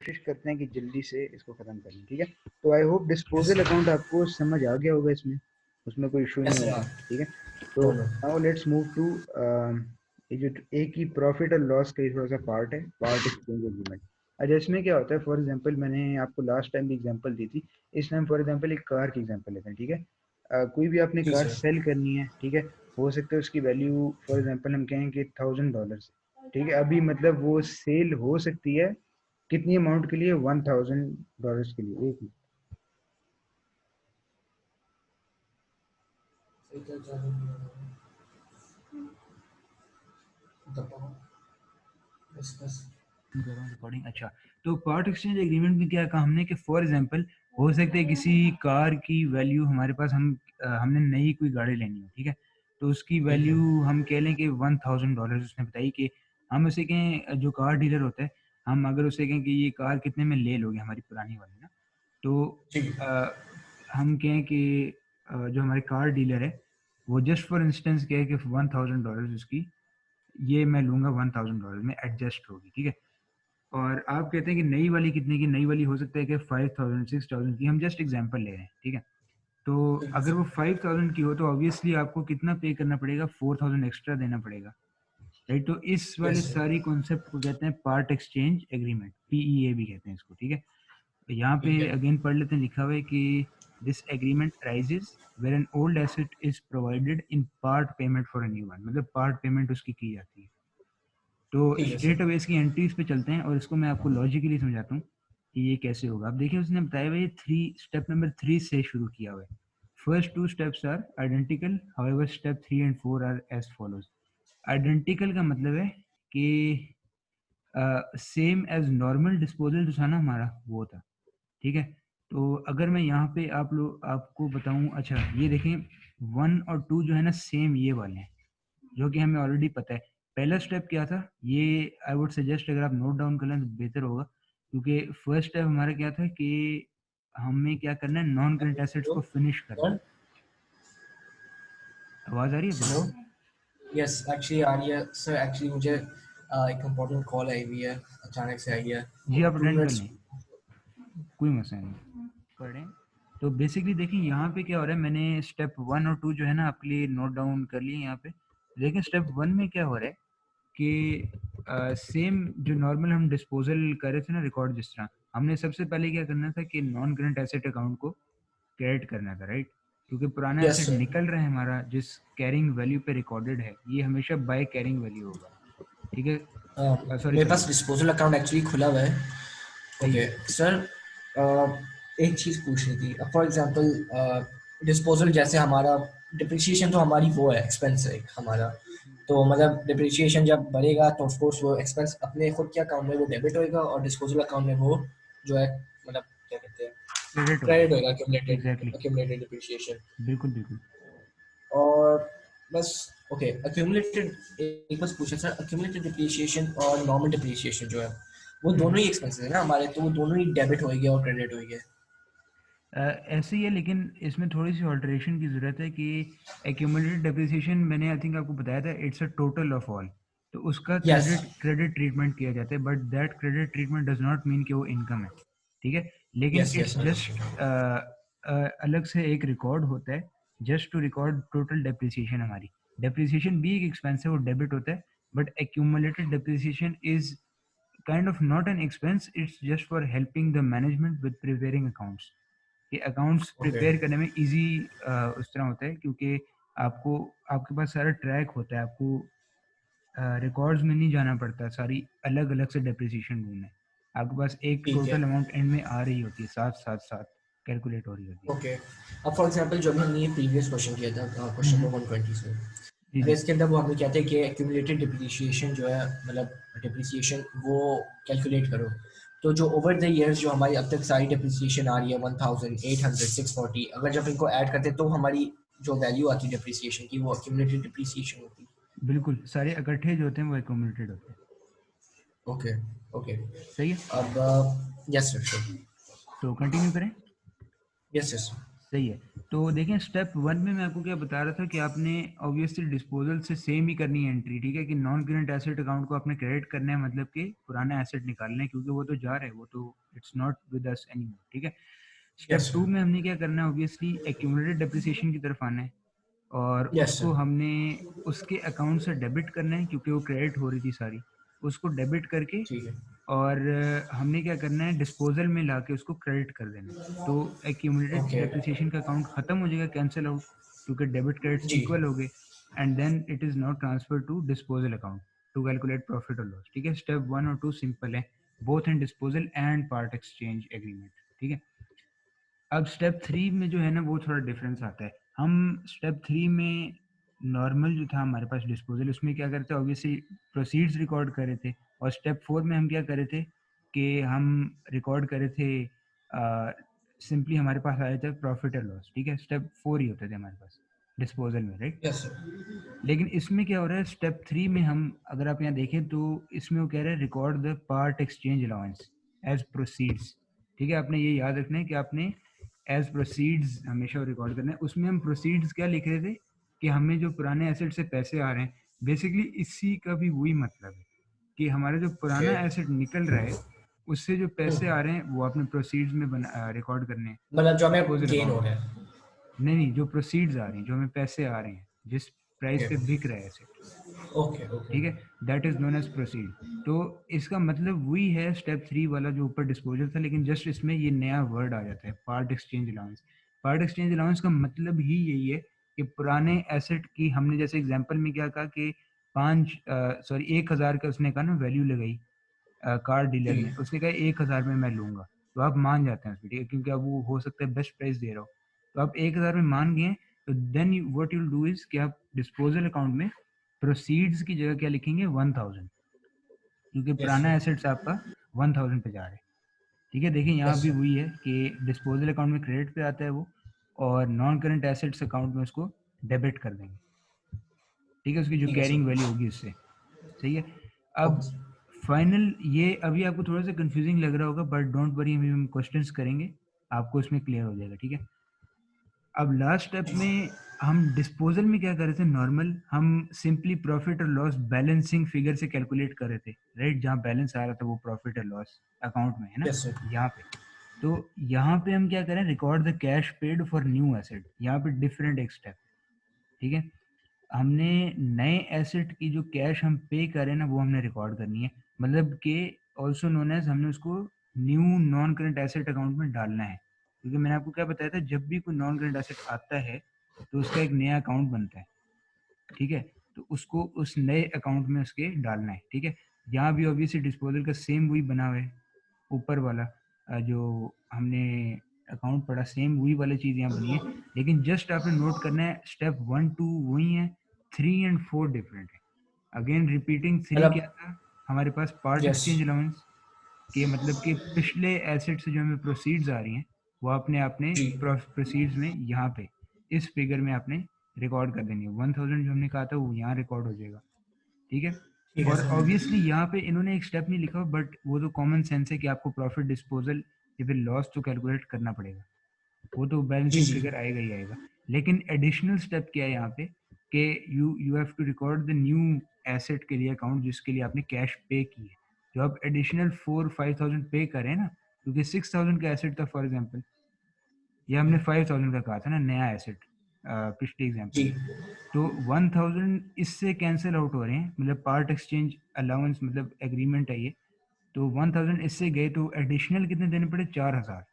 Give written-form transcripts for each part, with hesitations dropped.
कोशिश करते हैं कि जल्दी से इसको खत्म कर लें, ठीक है। तो आई होप डिस्पोजल अकाउंट आपको समझ आ गया होगा, इसमें उसमें कोई इशू नहीं होगा, ठीक है। तो no now let's move to ये जो एक ही प्रॉफिट और लॉस का थोड़ा सा पार्ट है, पार्ट एक्सचेंज एग्रीमेंट। अच्छा, इसमें क्या होता है, फॉर एग्जांपल मैंने आपको लास्ट टाइम भी एग्जांपल दी थी, इस टाइम फॉर एग्जांपल एक कार की एग्जांपल लेते हैं, ठीक है। कोई भी आपने जी कार सर सेल करनी है, ठीक है। हो सकता है उसकी वैल्यू फॉर एग्जांपल हम कहें कि $1000, ठीक है। अभी मतलब वो सेल हो सकती है कितनी अमाउंट के लिए, $1000 के लिए एक ही। कर रहा हूँ रिकॉर्डिंग। अच्छा, तो पार्ट एक्सचेंज एग्रीमेंट में क्या कहा हमने कि फॉर एग्जांपल हो सकता है किसी कार की वैल्यू हमारे पास हमने नई कोई गाड़ी लेनी है, ठीक है। तो उसकी ठीक है वैल्यू हम कह लें कि $1000 उसने बताई कि हम उसे कहें, जो कार डीलर होता है, हम अगर उसे कहें कि ये कार कितने में ले लोगे हमारी पुरानी वाली ना, तो ठीक है अ, हम कहें कि जो हमारे कार डीलर है वो जस्ट फॉर इंस्टेंस कहे कि $1000 उसकी ये मैं लूंगा, $1000 में एडजस्ट होगी, ठीक है। और आप कहते हैं कि नई वाली कितने की, नई वाली हो सकता है कि 5000 6000 की, हम जस्ट एग्जांपल ले रहे हैं, ठीक है। तो ठीक है अगर वो सर 5000 की हो तो ऑब्वियसली आपको कितना पे करना पड़ेगा, 4000 एक्स्ट्रा देना पड़ेगा, राइट। तो इस वाले यस सर सारी कॉन्सेप्ट को कहते हैं पार्ट एक्सचेंज एग्रीमेंट, पीईए भी कहते हैं इसको, ठीक है। तो यहाँ पे ठीक है अगेन पढ़ लेते हैं, लिखा हुआ है कि this agreement arises where an old asset is provided in part payment for a new one, मतलब पार्ट पेमेंट उसकी की जाती है। तो ठीक है स्टेट सर अवेज की एंट्रीज पे चलते हैं और इसको मैं आपको लॉजिकली समझाता हूँ कि ये कैसे होगा। अब देखिए उसने बताया हुआ ये स्टेप नंबर 3 से शुरू किया हुआ है। First two steps are identical, however step 3 and 4 are as follows. Identical का मतलब है कि सेम एज नॉर्मल डिस्पोजल जो था ना हमारा वो था, ठीक है। तो अगर मैं यहाँ पे आपको बताऊं, अच्छा ये देखें 1 और 2 जो है ना सेम ये वाले हैं, जो कि हमें ऑलरेडी पता है। पहला स्टेप क्या था, ये आई वुड सजेस्ट अगर आप नोट डाउन कर लें तो बेहतर होगा, क्योंकि फर्स्ट स्टेप हमारा क्या था कि हमें क्या करना है, नॉन करेंट एसेट्स हेलो को फिनिश करना कौन है। आवाज आ रही है हेलो ब्रो? यस एक्चुअली आ रही है सर एक्चुअली मुझे एक इम्पोर्टेंट कॉल आई हुई है अचानक से आई है जी आप टू अटेंड कर मिनट्स लें, कोई मसला नहीं, पढ़ें। तो बेसिकली देखिए यहाँ पे क्या हो रहा है, मैंने स्टेप 1 और 2 जो है ना आपके लिए नोट डाउन कर लिए यहाँ पे। देखिए स्टेप 1 में क्या हो रहा है कि सेम जो नॉर्मल हम डिस्पोजल कर रहे थे ना रिकॉर्ड, जिस तरह हमने सबसे पहले क्या करना था कि नॉन करंट एसेट अकाउंट को क्रेडिट करना था, राइट। क्योंकि पुराना यस एसेट सर निकल रहा है हमारा, जिस कैरिंग वैल्यू पे रिकॉर्डेड है ये हमेशा बाय कैरिंग वैल्यू होगा, ठीक है। सॉरी मेरे सॉरी, पास डिस्पोजल अकाउंट एक्चुअली खुला हुआ है सही ओके है। सर एक चीज़ पूछनी थी फॉर एग्जांपल डिस्पोजल जैसे हमारा डिप्रिसिएशन तो हमारी वो है एक्सपेंस है एक हमारा तो मतलब डिप्रिसिएशन जब बढ़ेगा तो ऑफ कोर्स वो एक्सपेंस अपने खुद के अकाउंट में वो डेबिट होएगा और डिस्पोजल अकाउंट में वो जो है मतलब क्या कहते हैं क्रेडिट होगा, क्रेडिट होएगा accumulated एग्जैक्टली, accumulated depreciation बिल्कुल बिल्कुल। और बस ओके accumulated एक बस पूछा सर accumulated depreciation और normal depreciation जो है वो दोनों ही एक्सपेंसेस है ना हमारे तो वो दोनों ही डेबिट होएंगे और क्रेडिट होएंगे ऐसे ही है, लेकिन इसमें थोड़ी सी ऑल्टरेशन की ज़रूरत है कि एक्यूमुलेटेड डेप्रिसिएशन मैंने आई थिंक आपको बताया था it's a total of all, तो उसका यस क्रेडिट क्रेडिट ट्रीटमेंट किया जाता है, but that credit treatment does not mean कि वो इनकम है, ठीक है। लेकिन yes yes it's just understood अलग से एक रिकॉर्ड होता है just to record total depreciation हमारी। डेप्रिसिएशन भी एक एक्सपेंस है, वो डेबिट होता है, but accumulated depreciation is kind of not an expense, it's just for helping the management with preparing accounts, कि अकाउंट्स ओके प्रिपेयर करने में इजी उस तरह होता है, क्योंकि आपको आपके पास सारा ट्रैक होता है, आपको रिकॉर्ड्स में नहीं जाना पड़ता सारी अलग अलग से डेप्रिसिएशन ढूंढने, आपके पास एक ठीक है टोटल अमाउंट एंड में आ रही होती है, साथ साथ साथ कैलकुलेट हो रही होती है। ओके अब फॉर एग्जांपल जो भी हमने ये प्रीवियस क्वेश्चन किया था क्वेश्चन हम्म, नंबर 120 से जी अगर जी। इसके अंदर वो हमें कहते हैं कि एक्यूमुलेटेड डिप्रिसिएशन जो है मतलब डिप्रिसिएशन वो कैलकुलेट करो तो जो ओवर द इयर्स जो हमारी अब तक सारी डिप्रिसिएशन आ रही है 1800 640 अगर जब इनको ऐड करते हैं तो हमारी जो वैल्यू आती है डिप्रिसिएशन की वो एक्यूमुलेटेड डिप्रिसिएशन होती है बिल्कुल, सारे इकट्ठे जो होते हैं वो एक्यूमुलेटेड होते हैं। ओके ओके सही है, अब यस सर तो कंटिन्यू करें। यस यस सही है। तो देखें स्टेप 1 में मैं आपको क्या बता रहा था कि आपने ऑब्वियसली डिस्पोजल से सेम ही करनी है एंट्री, ठीक है, कि नॉन करेंट एसेट अकाउंट को आपने क्रेडिट करना है, मतलब कि पुराना एसेट निकालना है, क्योंकि वो तो जा रहा है, वो तो it's not with us anymore, ठीक है। Step yes 2 sir. में हमने क्या करना है, ऑब्वियसली एक्यूमुलेटेड डेप्रिसिएशन की तरफ आना है, और यस उसको सर। हमने उसके अकाउंट से डेबिट करना है, क्योंकि वो क्रेडिट हो रही थी सारी, उसको डेबिट करके, ठीक है। और हमने क्या करना है, डिस्पोजल में लाके उसको क्रेडिट कर देना है। तो एक्यूमुलेटेड ओके। डेप्रिसिएशन का अकाउंट खत्म हो जाएगा, कैंसिल आउट, क्योंकि डेबिट क्रेडिट्स जी। इक्वल हो गए, and then it is not transfer to disposal account to calculate profit और लॉस, ठीक है। स्टेप 1 और 2 सिंपल है, both in disposal and part exchange agreement, ठीक है। अब स्टेप 3 में जो है ना वो थोड़ा डिफरेंस आता है। हम स्टेप 3 में नॉर्मल जो था हमारे पास डिस्पोजल, उसमें क्या करते हैं, ऑब्वियसली प्रोसीड्स रिकॉर्ड कर रहे थे, और स्टेप 4 में हम क्या कर रहे थे कि हम रिकॉर्ड कर रहे थे, सिंपली हमारे पास आया था प्रॉफिट और लॉस, ठीक है। स्टेप 4 ही होते थे हमारे पास डिस्पोजल में, राइट। Yes sir. लेकिन इसमें क्या हो रहा है, स्टेप 3 में हम अगर आप यहाँ देखें तो इसमें वो कह रहे हैं record the part exchange allowance as proceeds, ठीक है। आपने ये याद रखना है कि आपने एज प्रोसीड्स हमेशा रिकॉर्ड करना है। उसमें हम प्रोसीड्स क्या लिख रहे थे कि हमें जो पुराने एसेट से पैसे आ रहे हैं, बेसिकली इसी का भी वही मतलब है कि हमारा जो ओके। पुराना एसेट निकल रहा है, उससे जो पैसे आ रहे हैं वो आपने प्रोसीड्स में रिकॉर्ड करने हैं मतलब जो हमें डिस्पोजल गेन अकाउंट हो में। रहा है। नहीं नहीं, जो प्रोसीड्स आ रही हैं, जो हमें पैसे आ रहे हैं, जिस प्राइस ओके पे बिक रहा है एसेट, ओके ओके। ठीक है, that is known as proceed. तो इसका मतलब वही है स्टेप 3 वाला जो ऊपर डिस्पोजल था, लेकिन जस्ट इसमें ये नया वर्ड आ जाता है, part exchange allowance. Part exchange allowance का मतलब ही यही है कि पुराने एसेट की हमने जैसे एग्जांपल में क्या कहा कि 1,000 का उसने कहा ना वैल्यू लगाई, कार डीलर जी। ने उसने कहा 1,000 में मैं लूंगा, तो आप मान जाते हैं उसमें, ठीक है, क्योंकि अब वो हो सकता है बेस्ट प्राइस दे रहा हो, तो आप 1,000 में मान गए। तो then what you do is कि आप डिस्पोजल अकाउंट में प्रोसीड्स की जगह क्या लिखेंगे, 1,000, क्योंकि यस पुराना सर। एसेट्स आपका 1,000 पे जा रहा है, ठीक है। देखिए यहाँ यस भी सर। वही है कि डिस्पोजल अकाउंट में क्रेडिट पे आता है वो, और नॉन करंट एसेट्स अकाउंट में उसको डेबिट कर देंगे, ठीक है, उसकी जो ठीक है कैरिंग वैल्यू सर। होगी उससे, सही है। अब ओके। फाइनल, ये अभी आपको थोड़ा सा कंफ्यूजिंग लग रहा होगा, बट डोंट वरी, अभी हम क्वेश्चंस करेंगे, आपको उसमें क्लियर हो जाएगा, ठीक है। अब लास्ट स्टेप जी में हम डिस्पोजल में क्या कर रहे थे, नॉर्मल हम सिंपली प्रॉफिट और लॉस बैलेंसिंग फिगर से कैलकुलेट कर रहे थे, राइट, जहाँ बैलेंस आ रहा था वो प्रॉफिट और लॉस अकाउंट में है ना, यस सर। यहाँ पे। तो यहाँ पे हम क्या करें, record the cash paid for new asset, यहाँ पे डिफरेंट एक स्टेप, ठीक है। हमने नए एसेट की जो कैश हम पे करें ना वो हमने रिकॉर्ड करनी है, मतलब कि ऑल्सो नोन एज हमने उसको new non current asset account में डालना है, क्योंकि मैंने आपको क्या बताया था, जब भी कोई नॉन करंट एसेट आता है तो उसका एक नया अकाउंट बनता है, ठीक है। तो उसको उस नए अकाउंट में उसके डालना है, ठीक है। यहाँ भी ऑब्वियसली डिस्पोजल का सेम वही बना हुआ है, ऊपर वाला जो हमने अकाउंट पढ़ा, सेम वही वाली चीज़ यहाँ बनी है, लेकिन जस्ट आपने नोट करना है स्टेप 1 2 वही है, 3 एंड 4 डिफरेंट है। अगेन रिपीटिंग, 3 क्या मतलब। था हमारे पास, पार्ट यस। एक्सचेंज अलाउंस, के मतलब कि पिछले एसेट से जो हमें प्रोसीड्स आ रही हैं वो आपने अपने जी। प्रोसीड्स में यहाँ पे इस फिगर में आपने रिकॉर्ड कर देनी है। 1,000 जो हमने कहा था वो यहाँ रिकॉर्ड हो जाएगा, ठीक है। ठीक है और सर। ऑब्वियसली यहाँ पे इन्होंने एक स्टेप नहीं लिखा, बट वो तो कॉमन सेंस है कि आपको प्रॉफिट डिस्पोजल या फिर लॉस तो कैलकुलेट करना पड़ेगा, वो तो जी बैलेंसिंग जी। फिगर आएगा ही आएगा। लेकिन एडिशनल स्टेप क्या है यहाँ पे कि you have to record the new asset के लिए अकाउंट जिसके लिए आपने कैश पे की है, जो आप एडिशनल 4-5,000 पे करें ना, क्योंकि 6,000 का एसेट था फॉर एग्जांपल, ये हमने 5,000 का कहा था ना नया एसेट पिछले एग्जांपल जी। में। तो 1,000 इससे कैंसिल आउट हो रहे हैं, मतलब पार्ट एक्सचेंज अलाउंस मतलब एग्रीमेंट है ये, तो 1,000 इससे गए तो एडिशनल कितने देने पड़े, 4,000,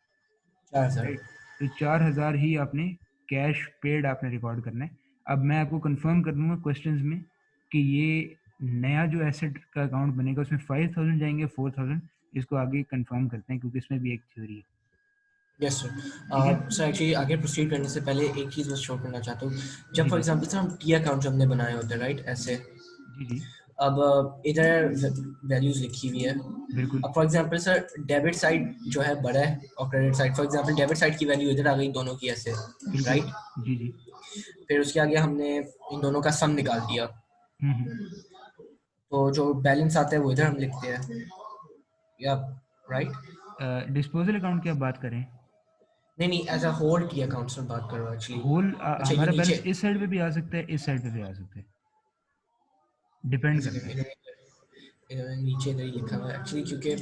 4 सर। राइट। तो 4,000 ही आपने कैश पेड आपने रिकॉर्ड करना है। अब मैं आपको कंफर्म कर दूंगा क्वेश्चंस में कि ये नया जो एसेट का अकाउंट बनेगा उसमें 5,000 जाएंगे 4,000, इसको आगे कंफर्म करते हैं क्योंकि इसमें भी एक थ्योरी है, यस सर। ठीक है। सर एक्चुअली आगे प्रोसीड करने से पहले एक चीज़ बस शो करना चाहता हूँ। जब जी फॉर जी एग्जांपल सर हम टी अकाउंट जो हमने बनाए होते हैं राइट ऐसे। जी जी अब इधर वैल्यूज लिखी हुई है। बिल्कुल। अब for example sir debit side जो है बड़ा है और credit side, for example debit side की वैल्यू इधर आ गई दोनों की ऐसे, बिल्कुल। राइट। जी जी। फिर उसके आगे हमने इन दोनों का सम निकाल दिया, हम्म। तो जो बैलेंस आता है वो इधर हम लिखते हैं, या राइट। डिस्पोजल अकाउंट की आप बात करें, नहीं नहीं, as a whole T accounts में बात कर रहा हूँ एक्चुअली। होल अच्छा ये हमारा नीचे, बैलेंस इस साइड पे भी आ सकता है, इस साइड पे भी आ सकता है, डिपेंड एक करता सेकंड, है। इन्होंने नीचे नहीं लिखा हुआ एक्चुअली, क्योंकि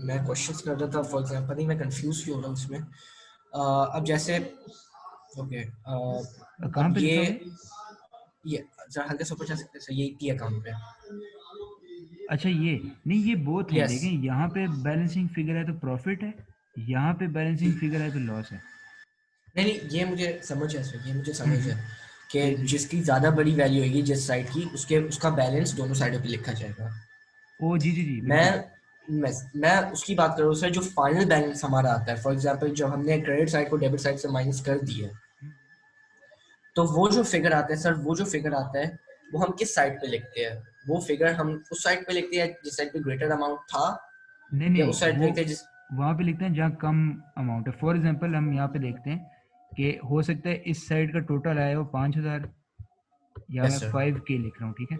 मैं क्वेश्चंस कर रहा था फॉर एग्जांपल, नहीं मैं कंफ्यूज क्यों हो रहा हूँ इसमें। अब जैसे ओके, कहाँ अब पे लिखा हुआ है? ये जरा हल्का सा ऊपर जा सकते हैं सर, ये टी अकाउंट पे। अच्छा ये, नहीं ये बोथ हैं, यस, देखें यहाँ पे बैलेंसिंग फिगर है तो प्रॉफिट है, यहाँ पे बैलेंसिंग फिगर है तो लॉस है। नहीं नहीं, ये मुझे समझ है सर, ये मुझे समझ हम्म, है कि जी जी। जिसकी ज़्यादा बड़ी वैल्यू होगी जिस साइड की, उसके उसका बैलेंस दोनों साइडों पे लिखा जाएगा। ओ जी जी जी मैं बिल्कुल। मैं उसकी बात कर रहा हूँ सर, जो फाइनल बैलेंस हमारा आता है, फॉर एग्जांपल जब हमने क्रेडिट साइड को डेबिट साइड से माइनस कर दिया, हम्म। तो वो जो फिगर आता है सर, वो जो फिगर आता है वो हम किस साइड पे लिखते हैं? वो फिगर हम उस साइड पे लिखते हैं जिस साइड पे ग्रेटर अमाउंट था, नहीं या नहीं, उस साइड पे वो लिखते हैं जिस। वहाँ पे लिखते हैं जहाँ कम अमाउंट है। फॉर एग्जांपल हम यहाँ पे देखते हैं कि हो सकता है इस साइड का टोटल आया हो 5,000, या मैं यस सर, 5K लिख रहा हूँ, ठीक है,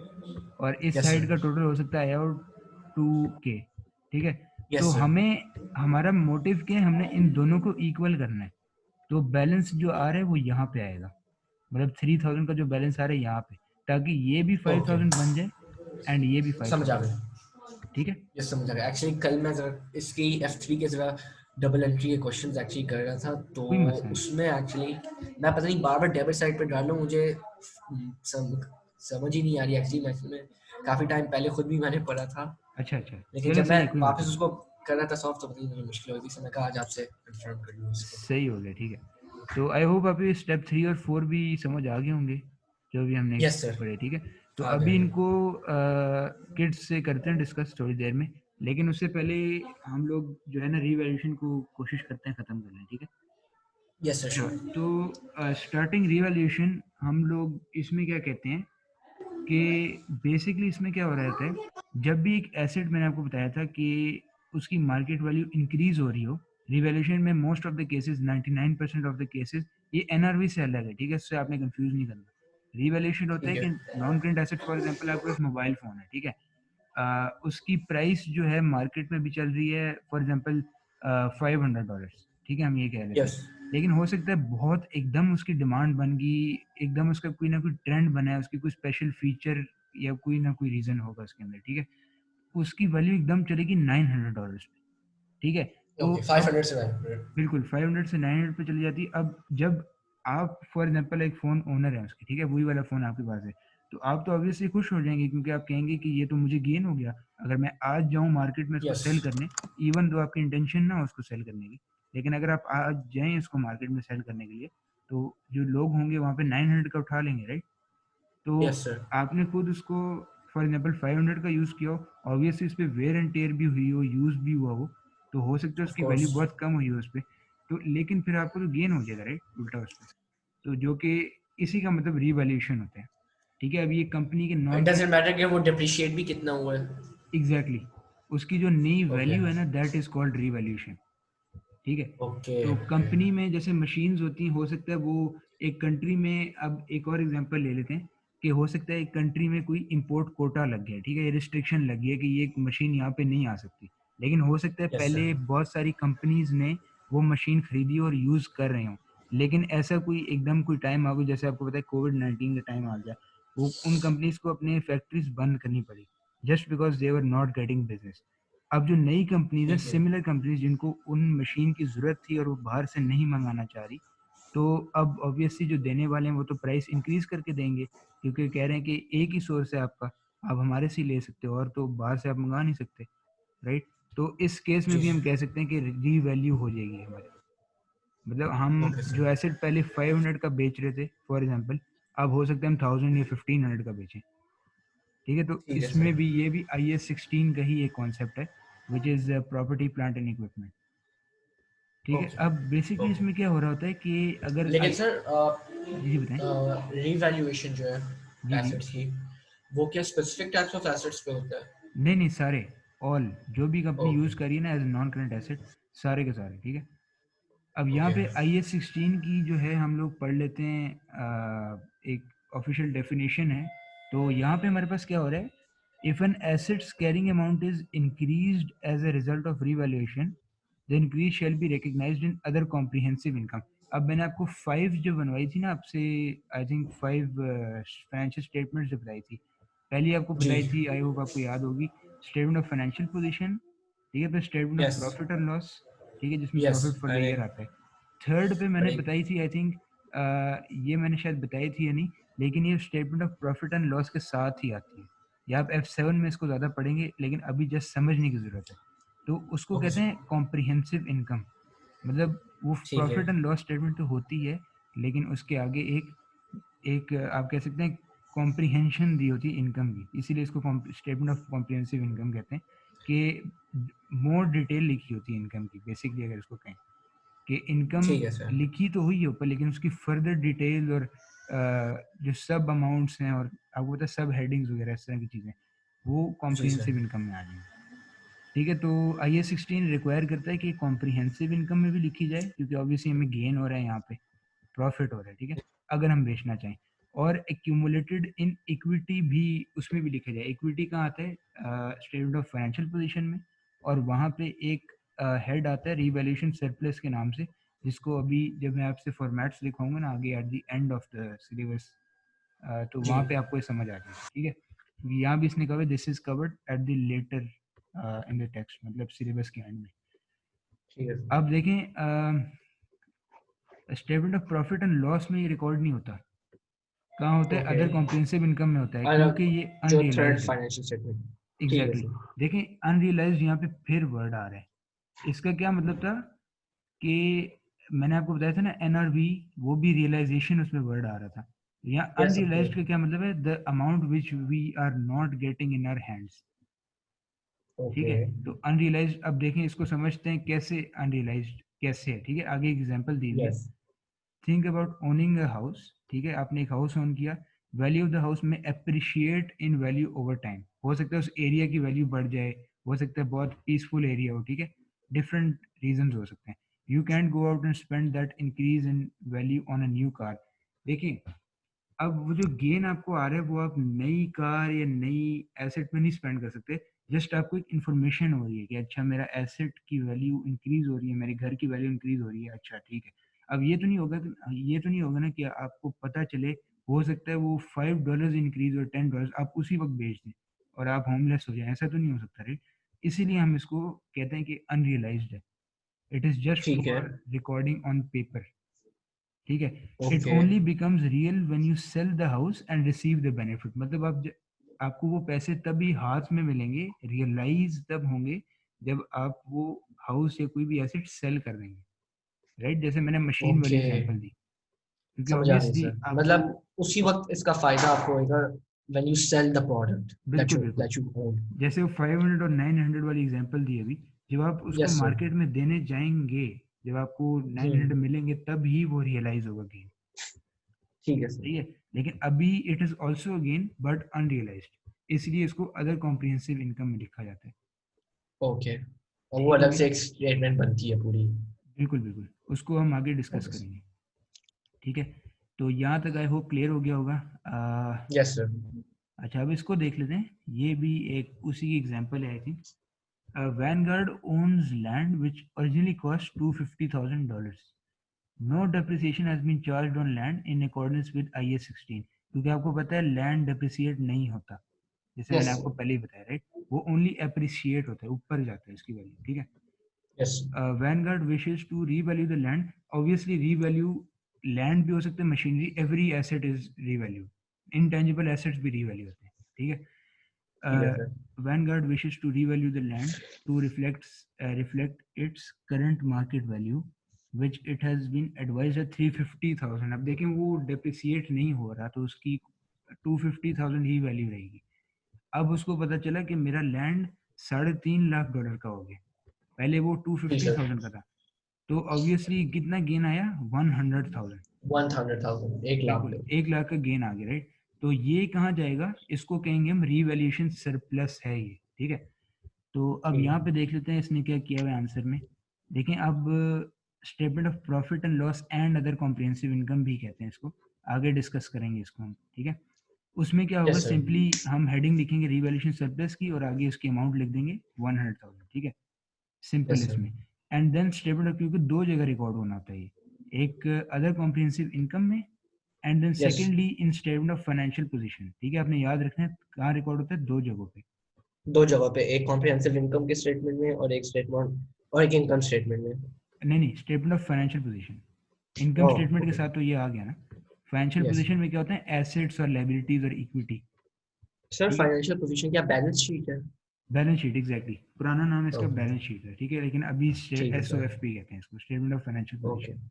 और इस यस साइड का सर, टोटल हो सकता है आया हो 2K, ठीक है। तो यस सर। हमें, हमारा मोटिव क्या है, हमने इन दोनों को इक्वल करना है। तो बैलेंस जो आ रहा है वो यहाँ पे आएगा, मतलब 3,000 का जो बैलेंस आ रहा है यहाँ पे, ताकि ये भी फाइव ओके, थाउजेंड बन जाए एंड ये भी फाइव समझ आ थाउजेंड गया, ठीक है। ये समझ आ गया। एक्चुअली कल मैं ज़रा इसकी F3 के ज़रा डबल एंट्री के क्वेश्चंस एक्चुअली कर रहा था, तो कोई मसला नहीं। उसमें एक्चुअली मैं पता नहीं बार बार डेबिट साइड पे डाल रहा हूँ, मुझे समझ ही नहीं आ रही एक्चुअली। मैं इसमें काफ़ी टाइम पहले खुद भी मैंने पढ़ा था, अच्छा अच्छा, लेकिन चलो जब सही मैं है, कोई वापस मसला नहीं। उसको कर रहा था सॉल्व, तो पता नहीं मुझे मुश्किल हो गई, तो मैं कहा आज आपसे कंफर्म कर लूँ इसको। सही हो गया, ठीक है। तो आई होप अभी स्टेप 3 और 4 भी समझ आ गए होंगे, जो भी हमने यस सर, पढ़े, ठीक है। तो आ अभी गए। इनको किड्स से करते हैं डिस्कस थोड़ी देर में, लेकिन उससे पहले हम लोग जो है ना रीवैल्यूएशन को कोशिश करते हैं ख़त्म करने, ठीक है। यस सर, हाँ, श्योर। तो स्टार्टिंग रीवैल्यूएशन हम लोग इसमें क्या कहते हैं कि बेसिकली इसमें क्या हो रहा था, जब भी एक एसेट, मैंने आपको बताया था कि उसकी मार्केट वैल्यू इंक्रीज हो रही हो, रिवैल्यूएशन में most of the cases, 99% of the cases ये एनआरवी से अलग है, ठीक है, इससे आपने कंफ्यूज नहीं करना। रिवैल्यूएशन होता है ठीक है। कि non current asset, for example आपके पास मोबाइल फोन है, ठीक है, उसकी प्राइस जो है मार्केट में भी चल रही है फॉर एग्जांपल $500, ठीक है, हम ये कह लेते हैं। यस, लेकिन हो सकता है बहुत एकदम उसकी डिमांड बन गई, एकदम उसका कोई ना कोई ट्रेंड बना है, उसकी कोई स्पेशल फीचर या कोई ना कोई रीजन होगा उसके अंदर, ठीक है, उसकी वैल्यू एकदम चलेगी $900 पे, ठीक है। तो ओके, अब 500 से 900। बिल्कुल 500 से 900 पे चली जाती है। अब जब आप फॉर एग्जांपल एक फ़ोन ओनर है उसके, ठीक है, वही वाला फ़ोन आपके पास है, तो आप तो ऑब्वियसली खुश हो जाएंगे, क्योंकि आप कहेंगे कि ये तो मुझे गेन हो गया, अगर मैं आज जाऊँ मार्केट में इसको यस, सेल करने, इवन दो आपकी इंटेंशन ना हो उसको सेल करने की, लेकिन अगर आप आज जाएं इसको मार्केट में सेल करने के लिए, तो जो लोग होंगे वहाँ पे 900 का उठा लेंगे, राइट। तो यस सर। आपने खुद उसको फॉर एग्जांपल 500 का यूज़ किया हो, ऑब्वियसली इस पे वेयर एंड टेयर भी हुई हो, यूज़ भी हुआ तो हो सकता है ऑफ उसकी वैल्यू कोर्स। बहुत कम हुई हो उस पे, तो लेकिन फिर आपको तो गेन हो जाएगा, राइट, उल्टा उस पे। तो जो कि इसी का मतलब रीवैल्यूएशन होता है, ठीक है। अभी ये कंपनी के it non current, doesn't matter कि वो डिप्रिशिएट भी कितना हुआ है। एग्जैक्टली exactly, उसकी जो नई ओके, वैल्यू है ना, दैट इज कॉल्ड रीवैल्यूएशन, ठीक है। ओके, तो कंपनी में जैसे मशीन्स होती हैं, हो सकता है वो एक कंट्री में, अब एक और एग्जांपल ले लेते हैं कि हो सकता है एक कंट्री में कोई इंपोर्ट कोटा लग गया है, ठीक है, ये रिस्ट्रिक्शन लग गई है कि ये मशीन यहाँ पे नहीं आ सकती, लेकिन हो सकता है यस सर, पहले बहुत सारी कंपनीज ने वो मशीन खरीदी और यूज़ कर रहे हो, लेकिन ऐसा कोई एकदम कोई टाइम आ गया, जैसे आपको पता है कोविड-19 का टाइम आ गया, वो उन कंपनीज को अपने फैक्ट्रीज बंद करनी पड़ी, just because they were not getting business. अब जो नई कंपनीज है, ठीक है। सिमिलर कंपनीज जिनको उन मशीन की ज़रूरत थी और वो बाहर से नहीं मंगाना चाह रही, तो अब ऑब्वियसली जो देने वाले हैं वो तो प्राइस इंक्रीज करके देंगे, क्योंकि कह रहे हैं कि एक ही सोर्स है आपका, आप हमारे से ही ले सकते हो, और तो बाहर से आप मंगा नहीं सकते, राइट। तो इस केस में जी, भी हम कह सकते हैं कि री वैल्यू हो जाएगी हमारी, मतलब हम ओके जो सर, एसेट पहले 500 का बेच रहे थे फॉर एग्जांपल, अब हो सकता है हम 1000 या 1500 का बेचें, ठीक है। तो ठीक है इसमें सर। भी ये भी IS16 का ही एक कॉन्सेप्ट है, which is property plant and equipment, ठीक है। ओके, अब बेसिकली ओके। इसमें क्या हो रहा होता है कि अगर लेकिन आई, सर, जी जी बताएं। रीवैल्यूएशन जो है जी जी। एसेट्स की, वो क्या स्पेसिफिक टाइप्स ऑफ एसेट्स पे होता है? नहीं नहीं, सारे, ऑल, जो भी कंपनी ओके, यूज़ करी है ना एज नॉन करंट एसेट, सारे के सारे, ठीक है। अब यहाँ ओके, पे IS16 की जो है हम लोग पढ़ लेते हैं, एक ऑफिशियल डेफिनेशन है। तो यहाँ पे हमारे पास क्या हो रहा है, if an assets carrying amount is increased as a result of revaluation, the increase shall be recognised in other comprehensive income. अब मैंने आपको 5 जो बनवाई थी ना आपसे, आई थिंक 5 फाइनेंशियल स्टेटमेंट्स जो बताई थी, पहली आपको जी। बताई थी, आई होप आपको याद होगी, स्टेटमेंट ऑफ फाइनेंशियल पोजीशन, ठीक है, फिर statement of yes. Profit and loss, ठीक है, जिसमें यस। प्रॉफिट फॉर द अरे ईयर आता है। थर्ड पे मैंने बड़ी। बताई थी, आई थिंक ये मैंने शायद बताई थी या नहीं, लेकिन ये statement of profit and loss के साथ ही आती है। या आप F7 में इसको ज़्यादा पढ़ेंगे, लेकिन अभी जस्ट समझने की ज़रूरत है। तो उसको कहते ओके। हैं कॉम्प्रिहेंसिव इनकम। मतलब वो ठीक है। प्रॉफिट एंड लॉस स्टेटमेंट तो होती है, लेकिन उसके आगे एक एक आप कह सकते हैं कॉम्प्रिहेंशन दी होती है इनकम की, इसीलिए इसको स्टेटमेंट ऑफ कॉम्प्रिहेंसिव इनकम कहते हैं, कि मोर डिटेल लिखी होती है इनकम की, बेसिकली अगर इसको कहें कि इनकम ठीक है सर। लिखी तो हुई है ऊपर, लेकिन उसकी फर्दर डिटेल और जो सब अमाउंट्स हैं और आपको पता है सब हेडिंग्स वगैरह इस तरह की चीज़ें, वो जी सर। कॉम्प्रिहेंसिव इनकम में आ जाएंगी। ठीक है, तो IAS 16 रिक्वायर करता है कि कॉम्प्रिहेंसिव इनकम में भी लिखी जाए, क्योंकि ऑब्वियसली हमें गेन हो रहा है यहाँ पे, प्रॉफिट हो रहा है, ठीक है, अगर हम बेचना चाहें। और एक्यूमुलेटेड इन इक्विटी भी उसमें भी लिखा जाए। इक्विटी कहाँ आता है? स्टेटमेंट ऑफ फाइनेंशियल पोजीशन में, और वहाँ पे एक हेड आता है रिवैल्यूएशन सरप्लस के नाम से, जिसको अभी जब मैं आपसे फॉर्मेट्स लिखवाऊंगा ना आगे at the end of the syllabus, तो जी। वहाँ पे आपको ये समझ आ जाएगी, ठीक है, क्योंकि यहाँ भी इसने कहा this is covered at the latter in the text, मतलब सिलेबस के एंड में। ठीक है सर। अब देखें, statement of profit and loss में ये रिकॉर्ड नहीं होता, कहाँ होता है? ओके। अदर कॉम्प्रिहेंसिव इनकम में होता है, अलग, क्योंकि ये जो थर्ड अनरियलाइज्ड है। Financial statement. ठीक है एग्जैक्टली सर। exactly. देखें अनरियलाइज्ड यहाँ पे फिर वर्ड आ रहा है, इसका क्या मतलब था कि मैंने आपको बताया था ना NRV, वो भी रियलाइजेशन उसमें वर्ड आ रहा था। यहाँ यस ऑफ अनरियलाइज्ड का कोर्स। क्या मतलब है? The amount which we are not getting in our hands, ठीक ओके। है। तो अनरियलाइज्ड, अब देखें इसको समझते हैं कैसे अनरियलाइज्ड कैसे है, ठीक है, आगे एग्जांपल दी हुई है। Yes. Think about owning a house, ठीक है, आपने एक हाउस ओन किया, वैल्यू ऑफ द हाउस में appreciate in value over time, हो सकता है उस एरिया की वैल्यू बढ़ जाए, हो सकता है बहुत पीसफुल एरिया हो, ठीक है, डिफरेंट रीजंस हो सकते हैं। You can't go out and spend that increase in value on a new car. देखिए, अब वो जो गेन आपको आ रहा है वो आप नई कार या नई एसेट में नहीं स्पेंड कर सकते, जस्ट आपको एक इन्फॉर्मेशन हो रही है कि अच्छा मेरा एसेट की वैल्यू इंक्रीज हो रही है, मेरे घर की वैल्यू इंक्रीज हो रही है, अच्छा ठीक है। अब ये तो नहीं होगा ना कि आपको पता चले, हो सकता है वो $5 इंक्रीज और $10 आप उसी वक्त बेच दें और आप होमलेस हो जाए, ऐसा तो नहीं हो सकता, राइट? इसीलिए हम इसको कहते हैं कि अनरियलाइज्ड है, इट इज जस्ट ठीक है। फॉर रिकॉर्डिंग ऑन पेपर, ठीक है। It okay. Only becomes real when you sell the house and receive the benefit, मतलब आपको वो पैसे तभी हाथ में मिलेंगे, रियलाइज तब होंगे जब आप वो हाउस या कोई भी एसेट सेल कर देंगे, राइट? जैसे मैंने मशीन वाली ओके। एग्जांपल दी, क्योंकि समझ आ गई ऑब्वियसली सर, आपको, मतलब उसी वक्त इसका फायदा आपको होगा when you sell the product बिल्कुल बिल्कुल, दैट यू ओन। जैसे वो 500 और 900 वाली एग्जांपल दी अभी, जब आप उसको यस सर। मार्केट में देने जाएंगे, जब आपको 900 मिलेंगे तब ही वो रियलाइज होगा गेन, ठीक है सर। सही है। लेकिन अभी it is also again but unrealised, इसलिए इसको अदर कॉम्प्रिहेंसिव इनकम में लिखा जाता है। ओके। और वो ठीक हो अलग गया, से एक स्टेटमेंट बनती है पूरी। बिल्कुल बिल्कुल, उसको हम आगे डिस्कस ओके सर। करेंगे, ठीक है। तो यहाँ तक आई होप क्लियर हो गया होगा। Yes sir. अच्छा, अब इसको देख लेते हैं, ये भी एक उसी की एग्जांपल है I think. Vanguard owns land which originally cost $250,000. No depreciation has been charged on land in accordance with IAS 16, क्योंकि आपको पता है लैंड डिप्रिसिएट नहीं होता, जैसे मैंने यस आपको सर। पहले ही बताया, राइट? वो ओनली अप्रिशिएट होता है, ऊपर जाता है इसकी वैल्यू, ठीक है। Yes. Vanguard wishes to revalue the land, obviously revalue land भी हो सकता है, machinery, every asset is revalue, intangible assets भी revalue होते हैं, ठीक है। ठीक है sir. Vanguard wishes to revalue the land to reflect its current market value, which it has been advised at 350,000। अब देखें वो depreciate नहीं हो रहा, तो उसकी 250,000 ही वैल्यू रहेगी। अब उसको पता चला कि मेरा लैंड $3.5 लाख का हो गया, पहले वो two G fifty sir. Thousand का था, तो ऑब्वियसली कितना गेन आया? 100,000, 100,000, 1 लाख बिल्कुल पे। 1 लाख का गेन आ गया, राइट? तो ये कहाँ जाएगा? इसको कहेंगे हम रीवैल्यूएशन सरप्लस है ये, ठीक है। तो अब ठीक यहाँ है। पे देख लेते हैं इसने क्या किया हुआ आंसर में। देखें, अब statement of profit and loss and other comprehensive income भी कहते हैं इसको, आगे डिस्कस करेंगे इसको हम, ठीक है। उसमें क्या होगा? Yes sir. सिंपली हम हेडिंग लिखेंगे रीवैल्यूएशन सरप्लस की और आगे उसकी अमाउंट लिख देंगे 100,000, ठीक है, सिंपल यस सर। इसमें। एंड देन स्टेटमेंट ऑफ क्योंकि दो जगह रिकॉर्ड होना होता है ये, एक अदर कॉम्प्रिहेंसिव इनकम में, and then yes, secondly in statement of financial position. ठीक है, आपने याद रखना है कहाँ रिकॉर्ड होता है, दो जगहों पे। दो जगह पे, एक कॉम्प्रिहेंसिव इनकम के स्टेटमेंट में और एक स्टेटमेंट और एक इनकम स्टेटमेंट में। नहीं नहीं, statement of financial position. Income oh statement के ओके, साथ तो ये आ गया ना। Financial yes. पोजीशन में क्या होता है, एसेट्स और लायबिलिटीज और इक्विटी। सर ठीक है, फाइनेंशियल पोजीशन क्या बैलेंस शीट है? बैलेंस शीट, एग्जैक्टली पुराना नाम इसका ओके, बैलेंस शीट है। ठीक है, लेकिन अभी ठीक है S O sir. F P कहते हैं इसको, statement of financial okay, position.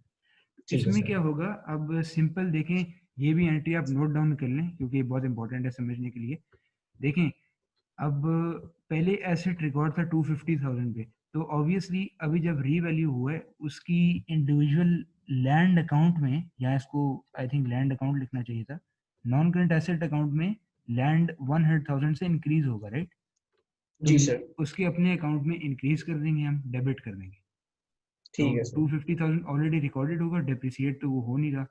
ठीक है इसमें सर। क्या होगा, अब सिंपल देखें, ये भी एंट्री आप नोट डाउन कर लें क्योंकि ये बहुत इंपॉर्टेंट है समझने के लिए। देखें, अब पहले एसेट रिकॉर्ड था 250,000 पे, तो ऑब्वियसली अभी जब रीवैल्यू हुआ है उसकी इंडिविजुअल लैंड अकाउंट में, या इसको आई थिंक लैंड अकाउंट लिखना चाहिए था, नॉन करंट एसेट अकाउंट में लैंड 100,000 से इंक्रीज होगा, राइट। तो जी सर। उसके अपने अकाउंट में इंक्रीज कर देंगे, हम डेबिट कर देंगे। तो ठीक है सर। 250,000 ऑलरेडी रिकॉर्डेड होगा, डेप्रिसिएट तो वो हो नहीं रहा,